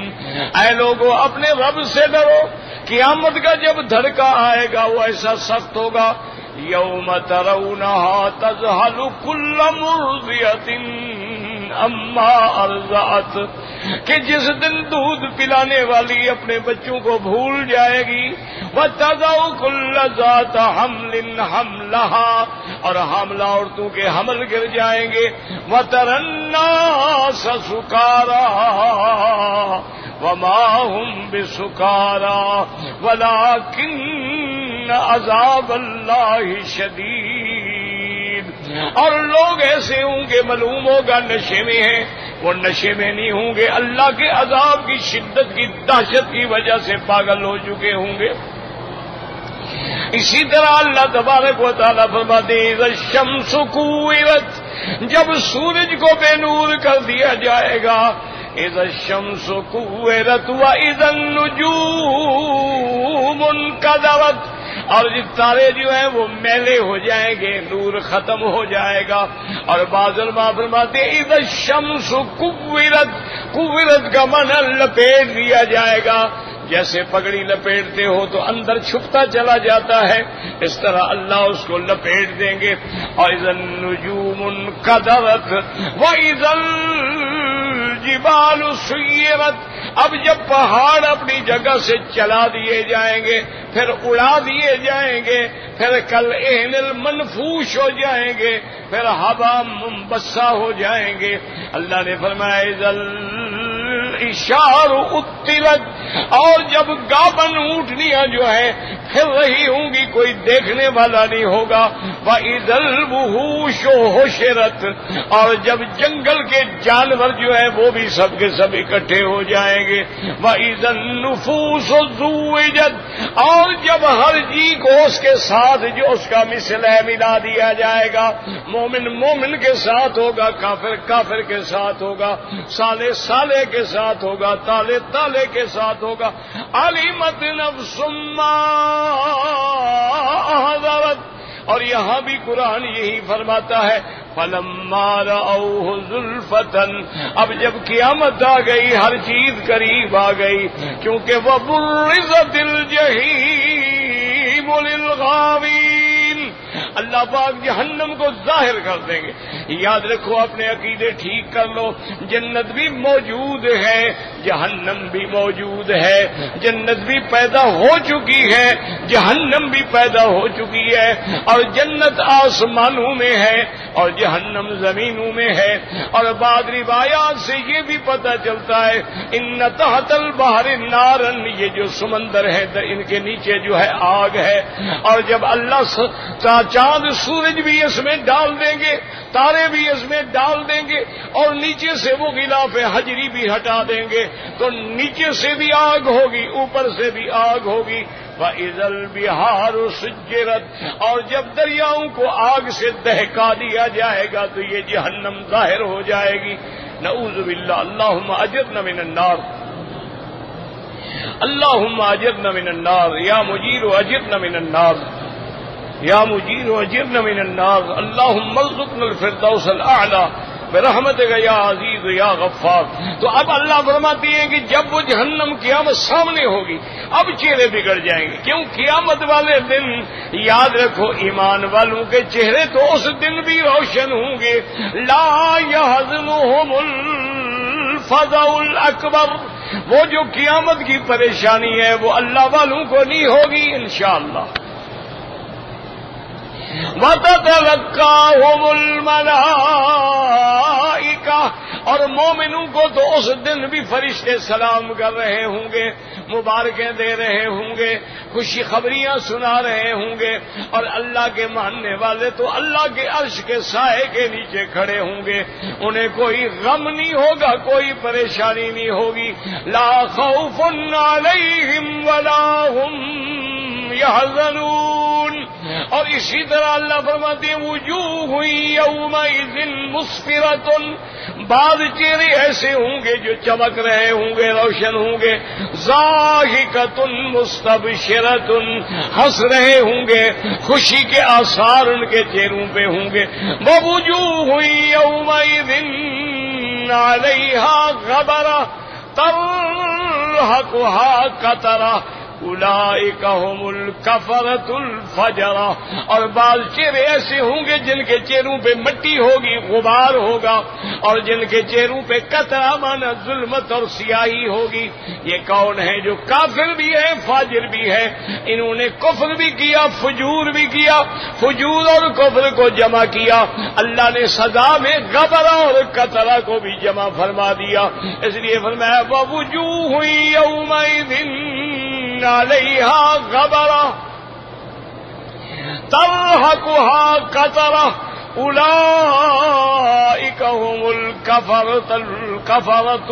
اے لوگو اپنے رب سے ڈرو، قیامت کا جب دھڑکا آئے گا وہ ایسا سخت ہوگا، یوم ترونہا تذہل کل مرضیۃ اما ارضعت، کہ جس دن دودھ پلانے والی اپنے بچوں کو بھول جائے گی، وتضع کل ذات حمل حملہا، اور حاملہ عورتوں کے حمل گر جائیں گے، وتری الناس سکارا وما هم بسکارا ولکن عذاب اللہ شدید۔ اور لوگ ایسے ہوں گے، معلوم ہوگا نشے میں ہیں، وہ نشے میں نہیں ہوں گے، اللہ کے عذاب کی شدت کی دہشت کی وجہ سے پاگل ہو چکے ہوں گے۔ اسی طرح اللہ تبارک و تعالیٰ فرماتے ہیں اذا الشمس کوورت، جب سورج کو بے نور کر دیا جائے گا، اذا الشمس کوورت واذا النجوم انکدرت، اور تارے جو ہیں وہ میلے ہو جائیں گے، نور ختم ہو جائے گا۔ اور بعض علماء فرماتے ہیں اذا الشمس کوورت، کوورت کا معنی لپیٹ دیا جائے گا، جیسے پگڑی لپیٹتے ہو تو اندر چھپتا چلا جاتا ہے، اس طرح اللہ اس کو لپیٹ دیں گے۔ اور اذا النجوم انکدرت واذا الجبال سیرت، اب جب پہاڑ اپنی جگہ سے چلا دیے جائیں گے، پھر اڑا دیے جائیں گے، پھر کل عین المنفوش ہو جائیں گے، پھر ہوا منبسا ہو جائیں گے۔ اللہ نے فرمایا اذا العشار عطلت، اور جب گابن اونٹنیاں جو ہے پھر رہی ہوں گی، کوئی دیکھنے والا نہیں ہوگا۔ وَإِذَا الْوُحُوشُ حُشِرَتْ، اور جب جنگل کے جانور جو ہے وہ بھی سب کے سب اکٹھے ہو جائیں گے۔ وَإِذَا النُّفُوسُ زُوِّجَتْ، اور جب ہر جی کو اس کے ساتھ جو اس کا مثل ہے ملا دیا جائے گا، مومن مومن کے ساتھ ہوگا، کافر کافر کے ساتھ ہوگا، سالے سالے کے ساتھ ہوگا، تالے تالے کے ساتھ ہوگا۔ عَلِمَتْ نَفْسٌ مَّا أَحْضَرَتْ، اور یہاں بھی قرآن یہی فرماتا ہے فَلَمَّا رَأَوْهُ زُلْفَةً، اب جب قیامت آ گئی، ہر چیز قریب آ گئی، کیونکہ وَبُرِّزَتِ الْجَحِيمُ لِلْغَاوِينَ، اللہ پاک جہنم کو ظاہر کر دیں گے۔ یاد رکھو، اپنے عقیدے ٹھیک کر لو، جنت بھی موجود ہے، جہنم بھی موجود ہے، جنت بھی پیدا ہو چکی ہے، جہنم بھی پیدا ہو چکی ہے، اور جنت آسمانوں میں ہے اور جہنم زمینوں میں ہے۔ اور بعض روایات سے یہ بھی پتہ چلتا ہے ان تحت البحر نارن، یہ جو سمندر ہے ان کے نیچے جو ہے آگ ہے، اور جب اللہ چاند سورج بھی اس میں ڈال دیں گے، تارے بھی اس میں ڈال دیں گے، اور نیچے سے وہ غلاف حجری بھی ہٹا دیں گے، تو نیچے سے بھی آگ ہوگی، اوپر سے بھی آگ ہوگی۔ وَإِذَا الْبِحَارُ سُجِّرَتْ، اور جب دریاؤں کو آگ سے دہکا دیا جائے گا تو یہ جہنم ظاہر ہو جائے گی۔ نعوذ باللہ، اللہم اجرنا من النار۔ اللہم اجرنا من النار یا مجیر اجرنا من النار یا مجیر اجرنا من النار اللہم ارزقنا الفردوس الاعلی برحمتک یا عزیز یا غفار. تو اب اللہ فرماتی ہیں کہ جب وہ جہنم قیامت سامنے ہوگی اب چہرے بگڑ جائیں گے. کیوں؟ قیامت والے دن یاد رکھو ایمان والوں کے چہرے تو اس دن بھی روشن ہوں گے. لا یحزنہم الفزع الاکبر، وہ جو قیامت کی پریشانی ہے وہ اللہ والوں کو نہیں ہوگی انشاءاللہ. وَتَتَلَقَّاهُمُ الْمَلَائِكَةُ، اور مومنوں کو تو اس دن بھی فرشتے سلام کر رہے ہوں گے، مبارکیں دے رہے ہوں گے، خوشی خبریاں سنا رہے ہوں گے. اور اللہ کے ماننے والے تو اللہ کے عرش کے سائے کے نیچے کھڑے ہوں گے. انہیں کوئی غم نہیں ہوگا، کوئی پریشانی نہیں ہوگی. لا خوف علیہم ولا هم يحزنون. اور اسی طرح اللہ فرماتے ہیں وجوہ یومئذ مسفرۃ، بعض چہرے ایسے ہوں گے جو چمک رہے ہوں گے، روشن ہوں گے. ضاحکۃ مستبشرۃ، ہنس رہے ہوں گے، خوشی کے آثار ان کے چہروں پہ ہوں گے. ووجوہ یومئذ علیہا غبرۃ ترہقھا قطرۃ اولئک هم الکفرۃ الفجرۃ. اور بعض چہرے ایسے ہوں گے جن کے چہروں پہ مٹی ہوگی، غبار ہوگا، اور جن کے چہروں پہ قطرہ مانا ظلمت اور سیاہی ہوگی. یہ کون ہے؟ جو کافر بھی ہے فاجر بھی ہے. انہوں نے کفر بھی کیا، فجور بھی کیا، فجور اور کفر کو جمع کیا. اللہ نے سزا میں غبرہ اور قطرہ کو بھی جمع فرما دیا. اس لیے فرمایا ووجوہ یومئذ علیہا غبرہ ترہقھا قطرہ اولئک هم الکفرۃ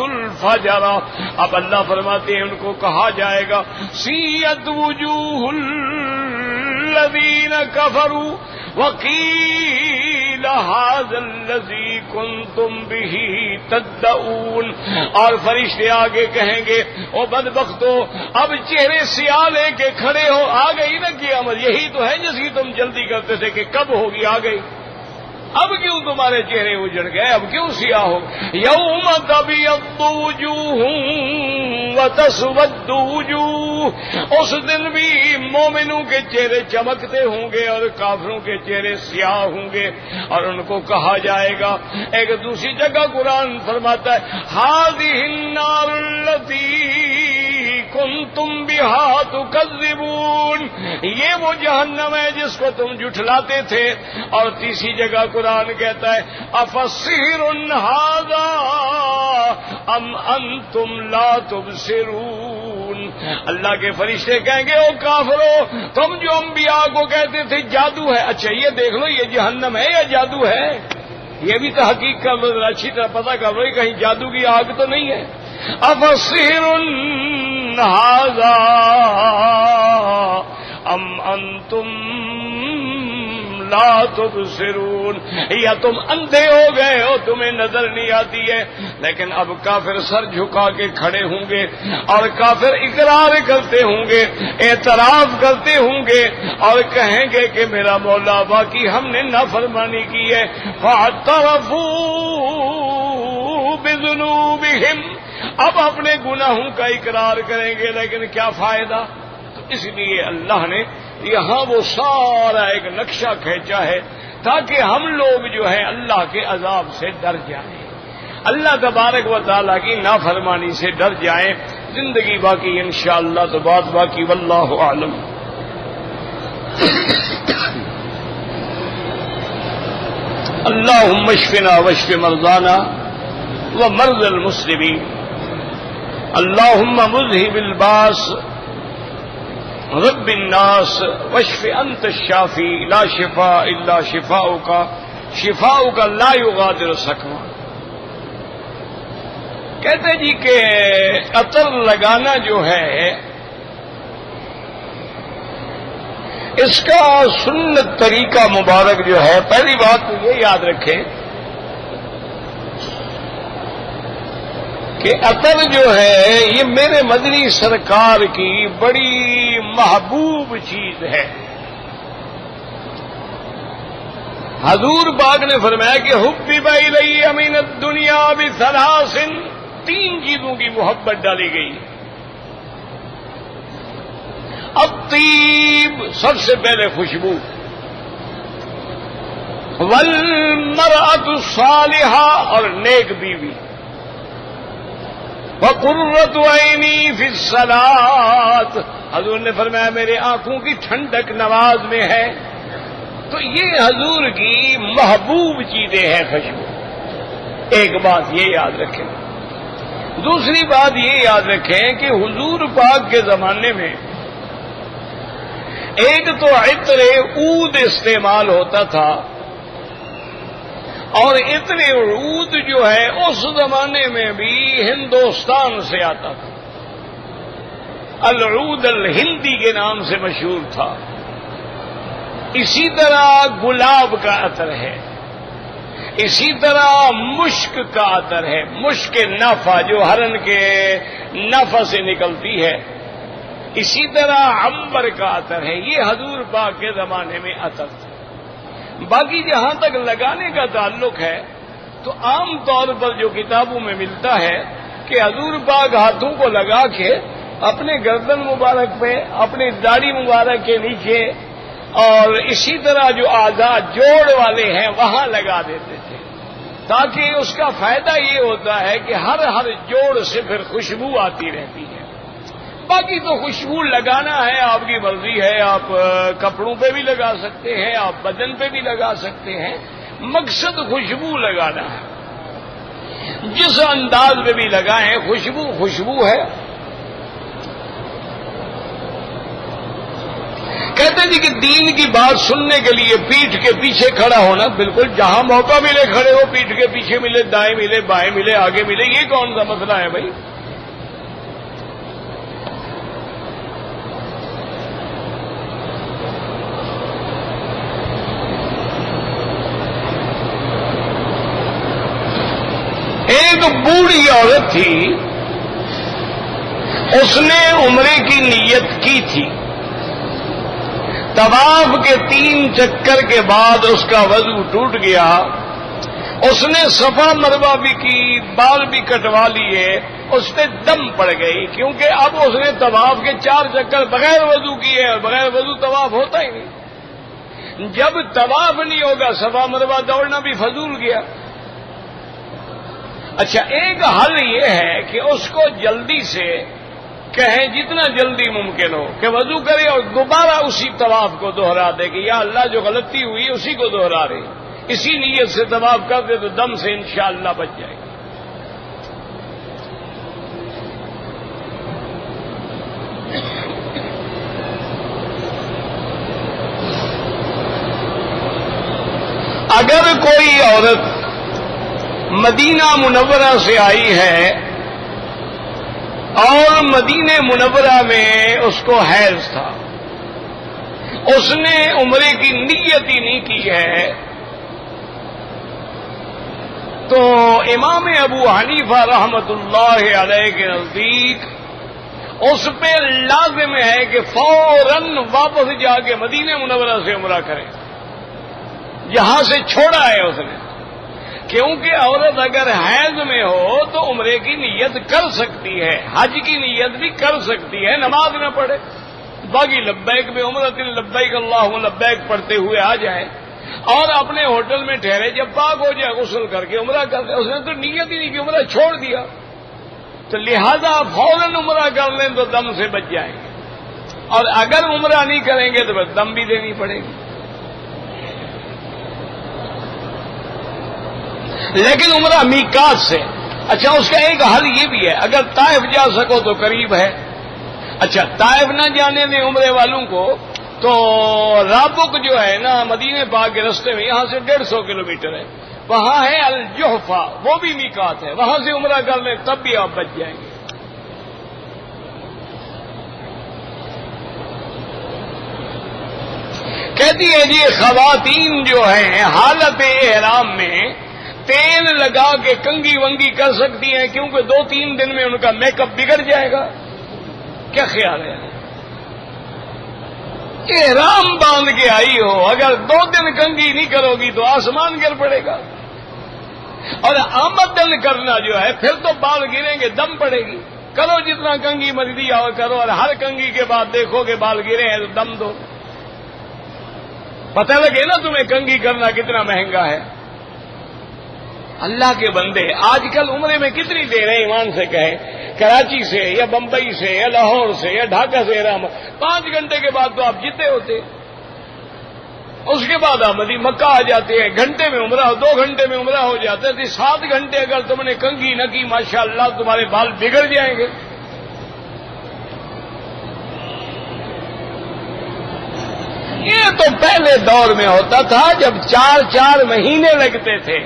الفجرۃ. اب اللہ فرماتے ہیں ان کو کہا جائے گا سیئت وجوہ الذین کفروا وقیل ھذا الذی کنتم بہ تدعون. اور فرشتے آگے کہیں گے او بدبختو، اب چہرے سیاہ لے کے کھڑے ہو، آ گئی نا قیامت، یہی تو ہے جس کی تم جلدی کرتے تھے کہ کب ہوگی، آ گئی. اب کیوں تمہارے چہرے اجڑ گئے؟ اب کیوں سیاہ ہو؟ یوم تبیض وجوہ وتسود وجوہ. اس دن بھی مومنوں کے چہرے چمکتے ہوں گے اور کافروں کے چہرے سیاہ ہوں گے. اور ان کو کہا جائے گا، ایک دوسری جگہ قرآن فرماتا ہے ھذہ النار التی کنتم بہا تکذبون، یہ وہ جہنم ہے جس کو تم جھٹلاتے تھے. اور تیسری جگہ قرآن کہتا ہے افسحر ھذا ام انتم لا تبصرون. اللہ کے فرشتے کہیں گے او کافرو، تم جو انبیاء کو کہتے تھے جادو ہے، اچھا یہ دیکھ لو یہ جہنم ہے یا جادو ہے؟ یہ بھی تحقیق کا اچھی طرح پتہ کر لو کہیں جادو کی آگ تو نہیں ہے. افسحر ھذا ام انتم لا تبصرون، یا تم اندھے ہو گئے ہو تمہیں نظر نہیں آتی ہے. لیکن اب کافر سر جھکا کے کھڑے ہوں گے اور کافر اقرار کرتے ہوں گے، اعتراف کرتے ہوں گے اور کہیں گے کہ میرا مولا باقی ہم نے نافرمانی کی ہے. فاعترفوا بذنوبہم، اب اپنے گناہوں کا اقرار کریں گے، لیکن کیا فائدہ؟ تو اس لیے اللہ نے یہاں وہ سارا ایک نقشہ کھینچا ہے تاکہ ہم لوگ جو ہیں اللہ کے عذاب سے ڈر جائیں، اللہ تبارک و تعالیٰ کی نافرمانی سے ڈر جائیں. زندگی باقی انشاءاللہ تو بات باقی، واللہ اعلم. اللہم اشفنا واشف مرضانا ومرضى المسلمین. اللہم مذہب الباس رب الناس واشف انت الشافی لا شفاء الا شفاؤک شفاؤک لا یغادر سقما. کہتے جی کہ عطر لگانا جو ہے اس کا سنت طریقہ مبارک جو ہے، پہلی بات تو یہ یاد رکھیں کہ عطر جو ہے یہ میرے مدنی سرکار کی بڑی محبوب چیز ہے۔ حضور پاک نے فرمایا کہ حبب الی من الدنیا بثلاث، 3 چیزوں کی محبت ڈالی گئی۔ الطیب، سب سے پہلے خوشبو، والمرأۃ الصالحہ، اور نیک بیوی، وقرۃ عینی فی الصلاۃ، حضور نے فرمایا میرے آنکھوں کی ٹھنڈک نماز میں ہے۔ تو یہ حضور کی محبوب چیزیں ہیں خوشبو۔ ایک بات یہ یاد رکھیں۔ دوسری بات یہ یاد رکھیں کہ حضور پاک کے زمانے میں ایک تو عطر عود استعمال ہوتا تھا، اور عطر عود جو ہے اس زمانے میں بھی ہندوستان سے آتا تھا، العود الہندی کے نام سے مشہور تھا۔ اسی طرح گلاب کا عطر ہے، اسی طرح مشک کا عطر ہے، مشک نافع جو ہرن کے نافع سے نکلتی ہے، اسی طرح عنبر کا عطر ہے۔ یہ حضور پاک کے زمانے میں عطر تھا۔ باقی جہاں تک لگانے کا تعلق ہے تو عام طور پر جو کتابوں میں ملتا ہے کہ حضور پاک ہاتھوں کو لگا کے اپنے گردن مبارک پہ، اپنی داڑھی مبارک کے نیچے، اور اسی طرح جو اعضاء جوڑ والے ہیں وہاں لگا دیتے تھے، تاکہ اس کا فائدہ یہ ہوتا ہے کہ ہر جوڑ سے پھر خوشبو آتی رہتی ہے۔ باقی تو خوشبو لگانا ہے آپ کی مرضی ہے، آپ کپڑوں پہ بھی لگا سکتے ہیں، آپ بدن پہ بھی لگا سکتے ہیں، مقصد خوشبو لگانا ہے۔ جس انداز میں بھی لگائیں خوشبو خوشبو ہے۔ کہتے ہیں جی کہ دین کی بات سننے کے لیے پیٹھ کے پیچھے کھڑا ہونا، بالکل جہاں موقع ملے کھڑے ہو، پیٹھ کے پیچھے ملے، دائیں ملے، بائیں ملے، آگے ملے، یہ کون سا مسئلہ ہے بھائی؟ ایک بوڑھی عورت تھی، اس نے عمرے کی نیت کی تھی، طواف کے 3 چکر کے بعد اس کا وضو ٹوٹ گیا، اس نے صفا مروہ بھی کی، بال بھی کٹوا لیے، اس پہ دم پڑ گئی، کیونکہ اب اس نے طواف کے 4 چکر بغیر وضو کیے، اور بغیر وضو طواف ہوتا ہی نہیں۔ جب طواف نہیں ہوگا صفا مروہ دوڑنا بھی فضول گیا۔ اچھا، ایک حل یہ ہے کہ اس کو جلدی سے کہیں جتنا جلدی ممکن ہو کہ وضو کرے اور دوبارہ اسی طواف کو دوہرا دے کہ یا اللہ جو غلطی ہوئی اسی کو دوہرا رہے، اسی نیت سے طواف کر دے تو دم سے انشاءاللہ بچ جائے گا۔ اگر کوئی عورت مدینہ منورہ سے آئی ہے اور مدینہ منورہ میں اس کو حیض تھا، اس نے عمرے کی نیت ہی نہیں کی ہے، تو امام ابو حنیفہ رحمت اللہ علیہ کے نزدیک اس پہ لازم ہے کہ فوراً واپس جا کے مدینہ منورہ سے عمرہ کرے جہاں سے چھوڑا ہے اس نے، کیونکہ عورت اگر حیض میں ہو تو عمرے کی نیت کر سکتی ہے، حج کی نیت بھی کر سکتی ہے، نماز نہ پڑھے، باقی لبیک میں عمرۃ لبیک اللہم لبیک پڑھتے ہوئے آ جائے اور اپنے ہوٹل میں ٹھہرے، جب پاک ہو جائے غسل کر کے عمرہ کر دے۔ اس نے تو نیت ہی نہیں کی، عمرہ چھوڑ دیا، تو لہذا فوراً عمرہ کر لیں تو دم سے بچ جائیں گے، اور اگر عمرہ نہیں کریں گے تو بس دم بھی دینی پڑے گی۔ لیکن عمرہ میقات سے، اچھا اس کا ایک حل یہ بھی ہے، اگر طائف جا سکو تو قریب ہے، اچھا طائف نہ جانے دیں عمرے والوں کو تو رابق جو ہے نا مدینے پاک کے رستے میں، یہاں سے 150 کلومیٹر ہے، وہاں ہے الجحفہ، وہ بھی میقات ہے، وہاں سے عمرہ کر لیں تب بھی آپ بچ جائیں گے۔ کہتی ہے جی خواتین جو ہیں حالت احرام میں تیل لگا کے کنگھی ونگی کر سکتی ہیں کیونکہ 2-3 دن میں ان کا میک اپ بگڑ جائے گا. کیا خیال ہے؟ احرام باندھ کے آئی ہو، اگر 2 دن کنگھی نہیں کرو گی تو آسمان گر پڑے گا. اور آمدن کرنا جو ہے پھر تو بال گریں گے، دم پڑے گی. کرو جتنا کنگھی مرضی آؤ کرو، اور ہر کنگھی کے بعد دیکھو کہ بال گرے ہیں تو دم دو. پتہ لگے نا تمہیں کنگھی کرنا کتنا مہنگا ہے. اللہ کے بندے آج کل عمرے میں کتنی دیر ہے؟ ایمان سے کہیں، کراچی سے یا بمبئی سے یا لاہور سے یا ڈھاکہ سے 5 گھنٹے کے بعد تو آپ جیتے ہوتے. اس کے بعد آمدی مکہ آ جاتے ہیں، گھنٹے میں عمرہ، 2 گھنٹے میں عمرہ ہو جاتا ہے. 7 گھنٹے اگر تم نے کنگھی نہ کی ماشاءاللہ تمہارے بال بگڑ جائیں گے. یہ تو پہلے دور میں ہوتا تھا جب 4 مہینے لگتے تھے.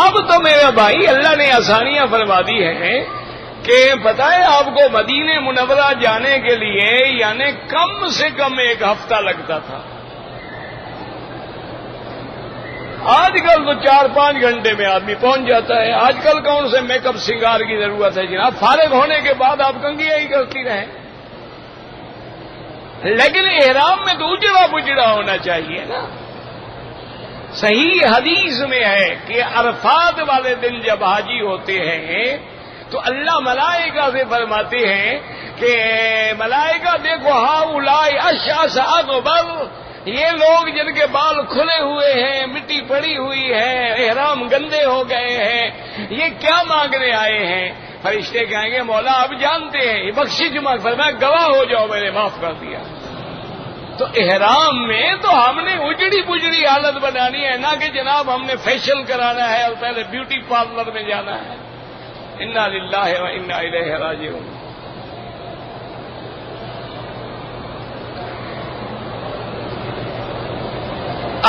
اب تو میرے بھائی اللہ نے آسانیاں فرما دی ہیں کہ پتہ ہے آپ کو مدینہ منورہ جانے کے لیے یعنی کم سے کم 1 ہفتہ لگتا تھا. آج کل تو 4-5 گھنٹے میں آدمی پہنچ جاتا ہے. آج کل کون سے میک اپ سنگار کی ضرورت ہے جناب؟ فارغ ہونے کے بعد آپ کنگھیاں ہی کرتی رہیں. لیکن احرام میں تو اجڑا بجڑا ہونا چاہیے نا. صحیح حدیث میں ہے کہ عرفات والے دن جب حاجی ہوتے ہیں تو اللہ ملائکہ سے فرماتے ہیں کہ ملائکہ دیکھو ہاؤلائی اشعث اغبر، یہ لوگ جن کے بال کھلے ہوئے ہیں، مٹی پڑی ہوئی ہے، احرام گندے ہو گئے ہیں، یہ کیا مانگنے آئے ہیں؟ فرشتے کہیں گے مولا آپ جانتے ہیں، یہ بخشش مانگ. فرمایا گواہ ہو جاؤ میں نے معاف کر دیا. تو احرام میں تو ہم نے اجڑی بجڑی حالت بنانی ہے، نہ کہ جناب ہم نے فیشل کرانا ہے اور پہلے بیوٹی پارلر میں جانا ہے. انا للہ و انا الیہ راجعون.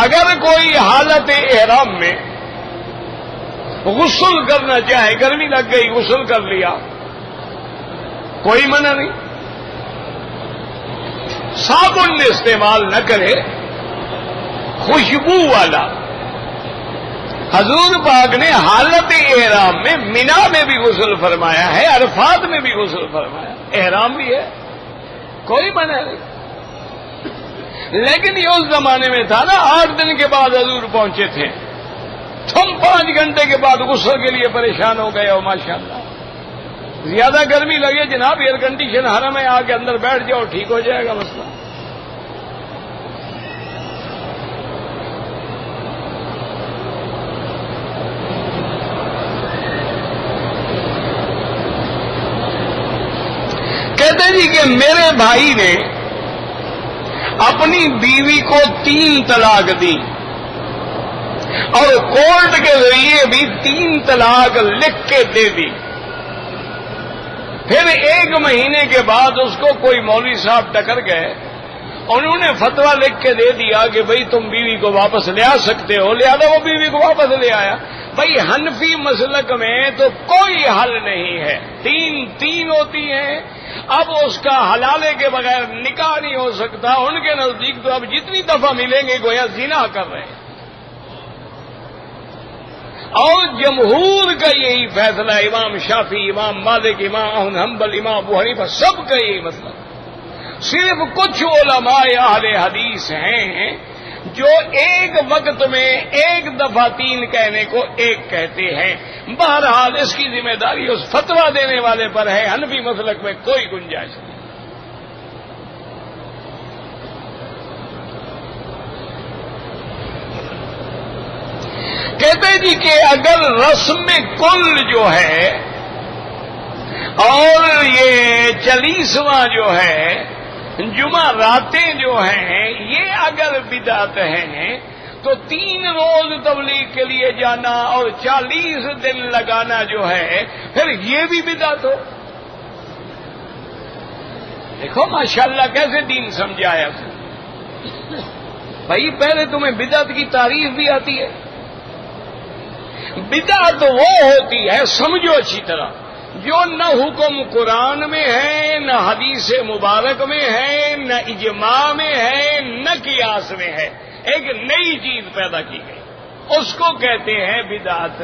اگر کوئی حالت احرام میں غسل کرنا چاہے، گرمی لگ گئی غسل کر لیا، کوئی منع نہیں. صابن استعمال نہ کرے، خوشبو والا. حضور پاک نے حالت احرام میں مینا میں بھی غسل فرمایا ہے، عرفات میں بھی غسل فرمایا، احرام بھی ہے، کوئی منع نہیں. لیکن یہ اس زمانے میں تھا نا، 8 دن کے بعد حضور پہنچے تھے. تم 5 گھنٹے کے بعد غسل کے لیے پریشان ہو گئے ہو. ماشاءاللہ زیادہ گرمی لگے جناب ایئر کنڈیشن حرم میں آ کے اندر بیٹھ جاؤ، ٹھیک ہو جائے گا مسئلہ. کہتے جی کہ میرے بھائی نے اپنی بیوی کو 3 طلاق دی اور کورٹ کے ذریعے بھی 3 طلاق لکھ کے دے دی. پھر 1 مہینے کے بعد اس کو کوئی مولوی صاحب ٹکر گئے، انہوں نے فتویٰ لکھ کے دے دیا کہ بھئی تم بیوی کو واپس لے آ سکتے ہو. لہذا وہ بیوی کو واپس لے آیا. بھئی حنفی مسلک میں تو کوئی حل نہیں ہے، 3 ہوتی ہیں. اب اس کا حلالے کے بغیر نکاح نہیں ہو سکتا. ان کے نزدیک تو اب جتنی دفعہ ملیں گے گویا زنا کر رہے ہیں. اور جمہور کا یہی فیصلہ، امام شافعی، امام مالک، امام احمد حنبل، امام ابو حنیفہ، سب کا یہی مسئلہ. صرف کچھ علماء اہل حدیث ہیں جو ایک وقت میں 1 دفعہ 3 کہنے کو 1 کہتے ہیں. بہرحال اس کی ذمہ داری اس فتویٰ دینے والے پر ہے. حنفی مسلک میں کوئی گنجائش نہیں. کہتے جی کہ اگر رسم کل جو ہے اور یہ 40واں جو ہے جمعہ راتیں جو ہیں یہ اگر بدعت ہیں تو 3 روز تبلیغ کے لیے جانا اور 40 دن لگانا جو ہے پھر یہ بھی بدعت ہو. دیکھو ماشاءاللہ کیسے دین سمجھایا. بھائی پہلے تمہیں بدعت کی تعریف بھی آتی ہے. بدعت وہ ہوتی ہے، سمجھو اچھی طرح، جو نہ حکم قرآن میں ہے، نہ حدیث مبارک میں ہے، نہ اجماع میں ہے، نہ قیاس میں ہے. ایک نئی چیز پیدا کی گئی. اس کو کہتے ہیں بدعت۔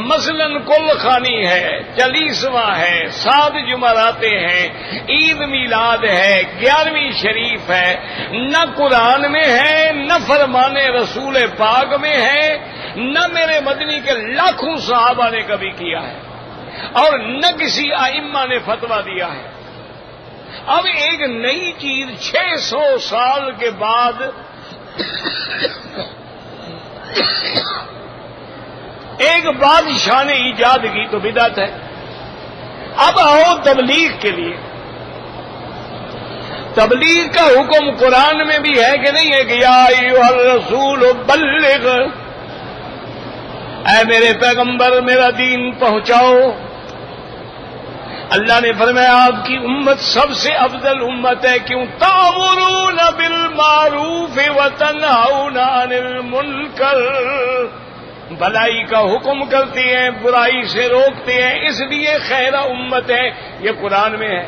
مثلاً کل خانی ہے، چالیسواں ہے، 7 جمعراتے ہیں، عید میلاد ہے، 11ویں شریف ہے، نہ قرآن میں ہے، نہ فرمان رسول پاک میں ہے، نہ میرے مدنی کے لاکھوں صحابہ نے کبھی کیا ہے، اور نہ کسی ائمہ نے فتویٰ دیا ہے۔ اب ایک نئی چیز 600 سال کے بعد ایک بادشاہ نے ایجاد کی تو بدعت ہے۔ اب آؤ تبلیغ کے لیے۔ تبلیغ کا حکم قرآن میں بھی ہے کہ نہیں ہے کہ یا ایھا الرسول بلغ، اے میرے پیغمبر میرا دین پہنچاؤ۔ اللہ نے فرمایا آپ کی امت سب سے افضل امت ہے، کیوں؟ تأمرون بالمعروف وتنہون عن المنکر، بھلائی کا حکم کرتے ہیں، برائی سے روکتے ہیں، اس لیے خیر امت ہے۔ یہ قرآن میں ہے۔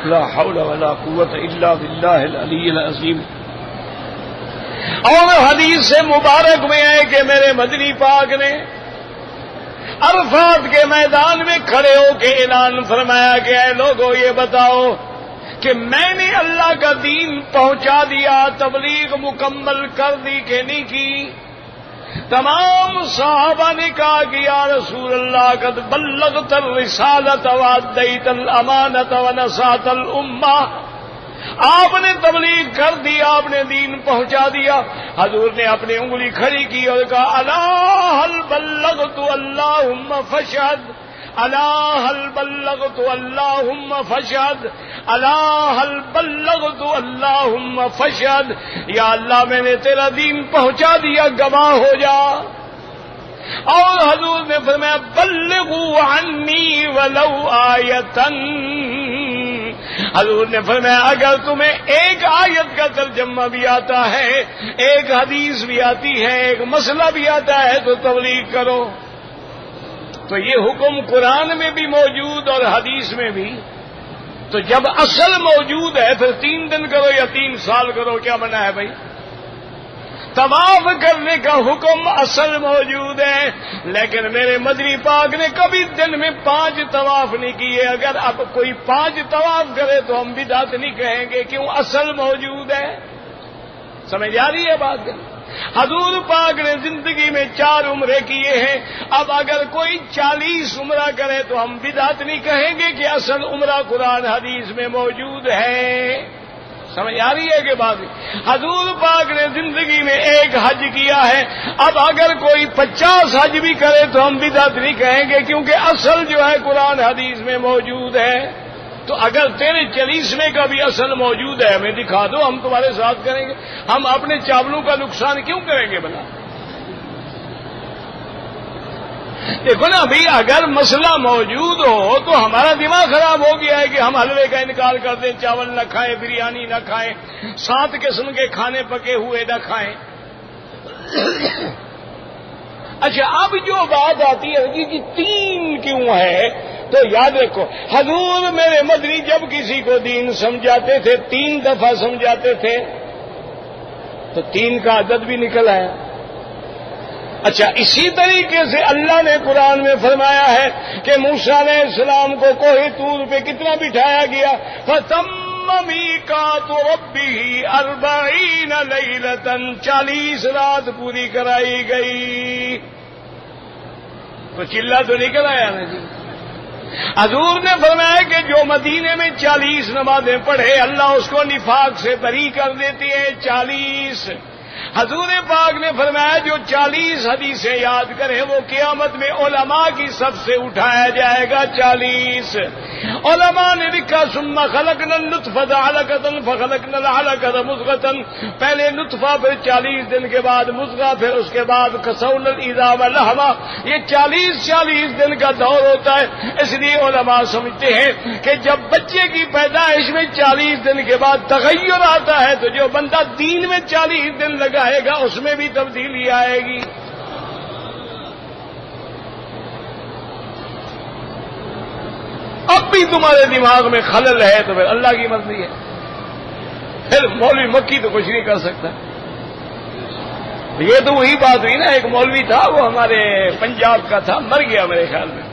لا حول ولا قوت الا باللہ العلی العظیم۔ اور حدیث سے مبارک میں ہے کہ میرے مدنی پاک نے عرفات کے میدان میں کھڑے ہو کے اعلان فرمایا کہ اے لوگوں یہ بتاؤ کہ میں نے اللہ کا دین پہنچا دیا، تبلیغ مکمل کر دی کہ نہیں کی؟ تمام صحابہ نے کہا کہ یا رسول اللہ قد بلغت الرسالۃ وادیت الامانۃ ونصحت الامہ، آپ نے تبلیغ کر دی، آپ نے دین پہنچا دیا۔ حضور نے اپنی انگلی کھڑی کی اور کہا الا هل بلغت اللہم فاشہد، الا هل بلغت اللہم فاشہد، الا هل بلغت اللہم فاشہد، یا اللہ میں نے تیرا دین پہنچا دیا، گواہ ہو جا۔ اور حضور نے فرمایا بلغوا عنی ولو آیۃ، حضور نے فرمایا اگر تمہیں ایک آیت کا ترجمہ بھی آتا ہے، ایک حدیث بھی آتی ہے، ایک مسئلہ بھی آتا ہے تو تبلیغ کرو۔ تو یہ حکم قرآن میں بھی موجود اور حدیث میں بھی۔ تو جب اصل موجود ہے پھر 3 دن کرو یا 3 سال کرو، کیا منع ہے بھائی؟ طواف کرنے کا حکم اصل موجود ہے، لیکن میرے مدنی پاک نے کبھی دن میں 5 طواف نہیں کیے۔ اگر اب کوئی 5 طواف کرے تو ہم بدعت نہیں کہیں گے، کیوں؟ اصل موجود ہے۔ سمجھ آ رہی ہے بات؟ حضور پاک نے زندگی میں 4 عمرے کیے ہیں، اب اگر کوئی 40 عمرہ کرے تو ہم بدعت نہیں کہیں گے کہ اصل عمرہ قرآن حدیث میں موجود ہے۔ سمجھ آ رہی ہے کہ بات؟ حضور پاک نے زندگی میں 1 حج کیا ہے، اب اگر کوئی 50 حج بھی کرے تو ہم بدعت نہیں کہیں گے، کیونکہ اصل جو ہے قرآن حدیث میں موجود ہے۔ تو اگر تیرے 40ویں کا بھی اصل موجود ہے ہمیں دکھا دو، ہم تمہارے ساتھ کریں گے۔ ہم اپنے چاولوں کا نقصان کیوں کریں گے بلا؟ دیکھو نا ابھی اگر مسئلہ موجود ہو تو ہمارا دماغ خراب ہو گیا ہے کہ ہم حلوے کا انکار کر دیں، چاول نہ کھائیں، بریانی نہ کھائیں، 7 قسم کے کھانے پکے ہوئے نہ کھائیں۔ اچھا اب جو بات آتی ہے کہ 3 کیوں ہے، تو یاد رکھو حضور میرے مدنی جب کسی کو دین سمجھاتے تھے 3 دفعہ سمجھاتے تھے، تو 3 کا عدد بھی نکل آیا۔ اچھا اسی طریقے سے اللہ نے قرآن میں فرمایا ہے کہ موسیٰ علیہ السلام کو کوہ طور پہ کتنا بٹھایا گیا؟ فَتَمَّ مِیقَاتُ رَبِّهِ 40 لَیْلَةً، 40 رات پوری کرائی گئی۔ تو چلا تو نکل آیا نا جی۔ حضور نے فرمایا کہ جو مدینے میں 40 نمازیں پڑھے اللہ اس کو نفاق سے بری کر دیتے ہیں۔ 40 حضور پاک نے فرمایا جو 40 حدیثیں یاد کرے وہ قیامت میں علماء کی صف سے اٹھایا جائے گا۔ 40 علماء نے لکھا ثم خلقنا النطفة علقة فخلقنا العلقة مضغة، پہلے نطفہ پھر 40 دن کے بعد مضغہ پھر اس کے بعد کسونا العظام لحما، یہ 40 دن کا دور ہوتا ہے۔ اس لیے علماء سمجھتے ہیں کہ جب بچے کی پیدائش میں 40 دن کے بعد تغیر آتا ہے تو جو بندہ دین میں 40 دن لگائے گا اس میں بھی تبدیلی آئے گی۔ اب بھی بھی تمہارے دماغ میں خلل ہے تو پھر اللہ کی مرضی ہے، پھر مولوی مکی تو کچھ نہیں کر سکتا۔ یہ تو وہی بات ہوئی نا، ایک مولوی تھا وہ ہمارے پنجاب کا تھا، مر گیا میرے خیال میں،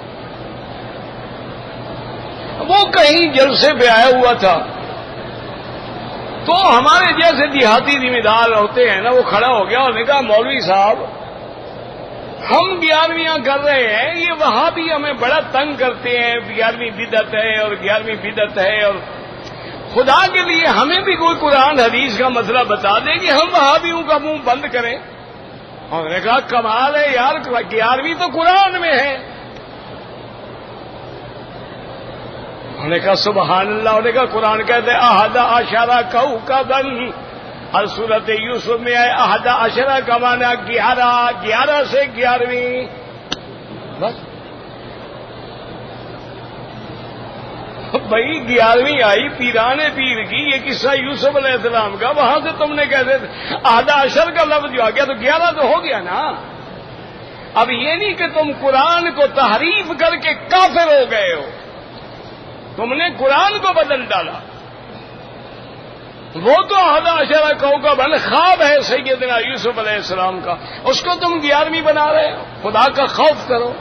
وہ کہیں جلسے پہ آیا ہوا تھا، تو ہمارے جیسے دیہاتی ذمہ دار ہوتے ہیں نا، وہ کھڑا ہو گیا اور نے کہا مولوی صاحب ہم 11ویں کر رہے ہیں، یہ وہابی ہمیں بڑا تنگ کرتے ہیں، 11ویں بدعت ہے اور 11ویں بدعت ہے، اور خدا کے لیے ہمیں بھی کوئی قرآن حدیث کا مسئلہ بتا دیں کہ ہم وہابیوں کا منہ بند کریں۔ انہوں نے کہا کمال ہے یار، 11ویں تو قرآن میں ہے۔ انہوں نے کہا سبحان اللہ، انہوں نے کہا قرآن کہتے ہیں احد عشرہ کوکبا، ہر صورت یوسف میں آئے احد عشرہ کا معنی 11 سے 11ویں، بس بھائی 11ویں آئی پیران پیر کی، یہ قصہ یوسف علیہ السلام کا، وہاں سے تم نے کہتے احد عشر کا لفظ جو آ گیا تو 11 تو ہو گیا نا۔ اب یہ نہیں کہ تم قرآن کو تحریف کر کے کافر ہو گئے ہو، تم نے قرآن کو بدل ڈالا۔ وہ تو احد عشرہ کوکبا خواب ہے سیدنا یوسف علیہ السلام کا، اس کو تم 11ویں بنا رہے ہو، خدا کا خوف کرو۔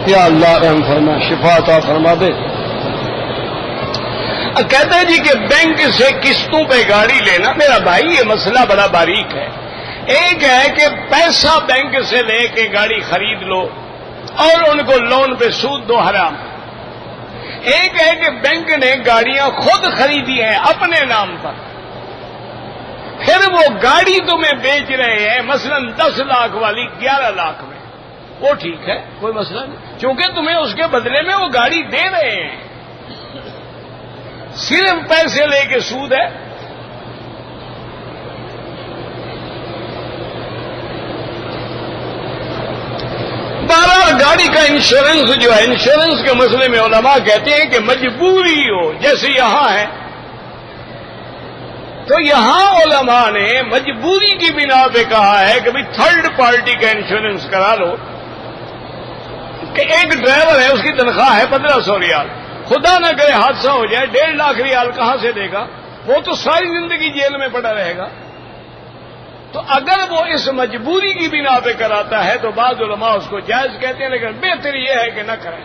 یا اللہ رحم فرما، شفا عطا فرما دے۔ کہتے ہیں جی کہ بینک سے قسطوں پہ گاڑی لینا، میرا بھائی یہ مسئلہ بڑا باریک ہے۔ ایک ہے کہ پیسہ بینک سے لے کے گاڑی خرید لو اور ان کو لون پہ سود دو، حرام۔ ایک ہے کہ بینک نے گاڑیاں خود خریدی ہیں اپنے نام پر، پھر وہ گاڑی تمہیں بیچ رہے ہیں مثلا 10 لاکھ والی 11 لاکھ میں، وہ ٹھیک ہے، کوئی مسئلہ نہیں، کیونکہ تمہیں اس کے بدلے میں وہ گاڑی دے رہے ہیں، صرف پیسے لے کے سود ہے۔ بہرحال گاڑی کا انشورنس جو ہے، انشورنس کے مسئلے میں علماء کہتے ہیں کہ مجبوری ہو، جیسے یہاں ہے تو یہاں علماء نے مجبوری کی بنا پہ کہا ہے کہ بھئی تھرڈ پارٹی کا انشورنس کرا لو، کہ ایک ڈرائیور ہے اس کی تنخواہ ہے 1500 ریال، خدا نہ کرے حادثہ ہو جائے 1.5 لاکھ ریال کہاں سے دے گا؟ وہ تو ساری زندگی جیل میں پڑا رہے گا۔ تو اگر وہ اس مجبوری کی بنا پہ کراتا ہے تو بعض علماء اس کو جائز کہتے ہیں، لیکن بہتر یہ ہے کہ نہ کریں۔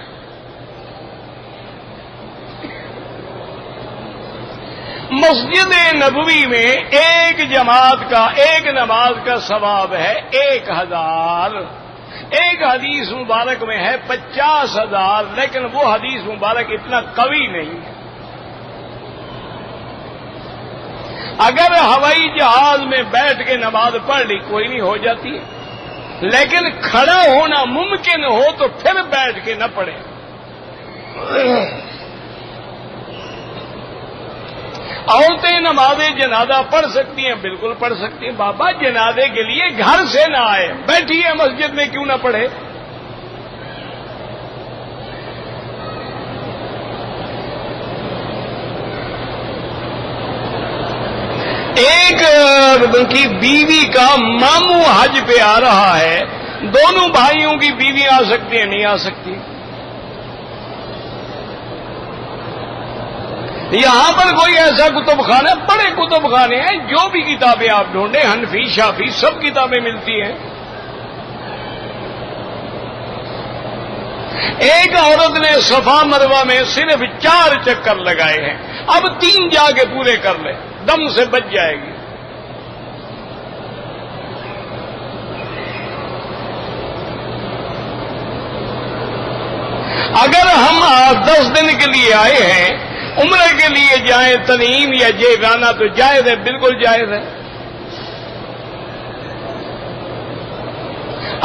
مسجد نبوی میں ایک جماعت کا ایک نماز کا ثواب ہے 1000، ایک حدیث مبارک میں ہے 50,000، لیکن وہ حدیث مبارک اتنا قوی نہیں ہے۔ اگر ہوائی جہاز میں بیٹھ کے نماز پڑھ لی کوئی نہیں، ہو جاتی ہے، لیکن کھڑا ہونا ممکن ہو تو پھر بیٹھ کے نہ پڑھے۔ عورتیں نماز جنازہ پڑھ سکتی ہیں، بالکل پڑھ سکتی ہیں، بابا جنازے کے لیے گھر سے نہ آئے، بیٹھیے مسجد میں کیوں نہ پڑھے؟ ایک کی بیوی کا ماموں حج پہ آ رہا ہے، دونوں بھائیوں کی بیوی آ سکتی ہیں، نہیں آ سکتی؟ یہاں پر کوئی ایسا کتب خانہ، بڑے کتب خانے ہیں، جو بھی کتابیں آپ ڈھونڈیں، حنفی شافعی سب کتابیں ملتی ہیں۔ ایک عورت نے صفا مروہ میں صرف 4 چکر لگائے ہیں، اب 3 جا کے پورے کر لے، دم سے بچ جائے گی۔ اگر ہم 10 دن کے لیے آئے ہیں، عمرے کے لیے جائیں تنعیم یا جیرانہ تو جائز ہے، بالکل جائز ہے۔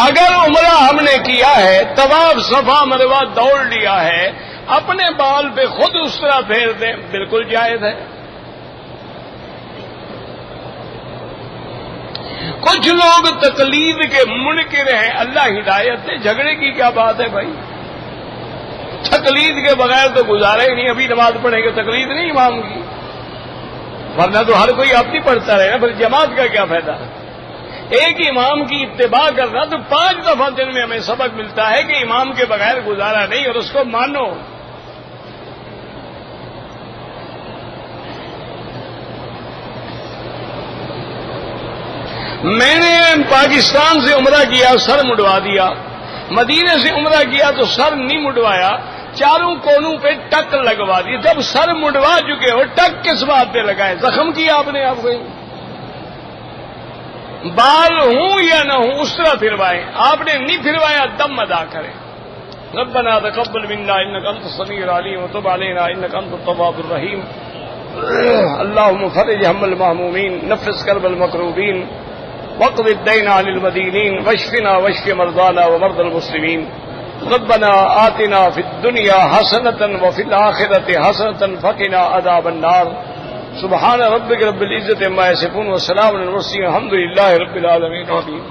اگر عمرہ ہم نے کیا ہے، طواف صفا مروہ دوڑ لیا ہے، اپنے بال پہ خود اس طرح پھیر دیں، بالکل جائز ہے۔ کچھ لوگ تقلید کے منکر ہیں، اللہ ہدایت دے، جھگڑے کی کیا بات ہے بھائی؟ تقلید کے بغیر تو گزارا ہی نہیں، ابھی نماز پڑھیں گے تقلید نہیں امام کی، ورنہ تو ہر کوئی اپنی پڑھتا رہے نا، پھر جماعت کا کیا فائدہ؟ ایک امام کی اتباع کرنا تو 5 دفعہ دن میں ہمیں سبق ملتا ہے کہ امام کے بغیر گزارا نہیں اور اس کو مانو۔ میں نے پاکستان سے عمرہ کیا، سر مڈوا دیا، مدینے سے عمرہ کیا تو سر نہیں مڈوایا، چاروں کونوں پہ ٹک لگوا دی۔ جب سر مڈوا چکے ہو ٹک کس بات پہ لگائے؟ زخم کیا آپ نے؟ آپ کو بال ہوں یا نہ ہوں اس طرح پھروائیں، آپ نے نہیں پھروایا دم ادا کریں۔ ربنا تقبل منا انك انت السميع العليم وتب علينا انك انت التواب الرحيم اللهم فرج هم المهمومين نفس كرب المكروبين واقض الدين عن المدينين واشفنا واشف مرضانا ومرضى المسلمين ربنا آتنا في الدنيا حسنة وفي الآخرة حسنة فقنا عذاب النار سبحان ربك رب العزة عما يصفون وسلام على المرسلين الحمد لله رب العالمين آمين۔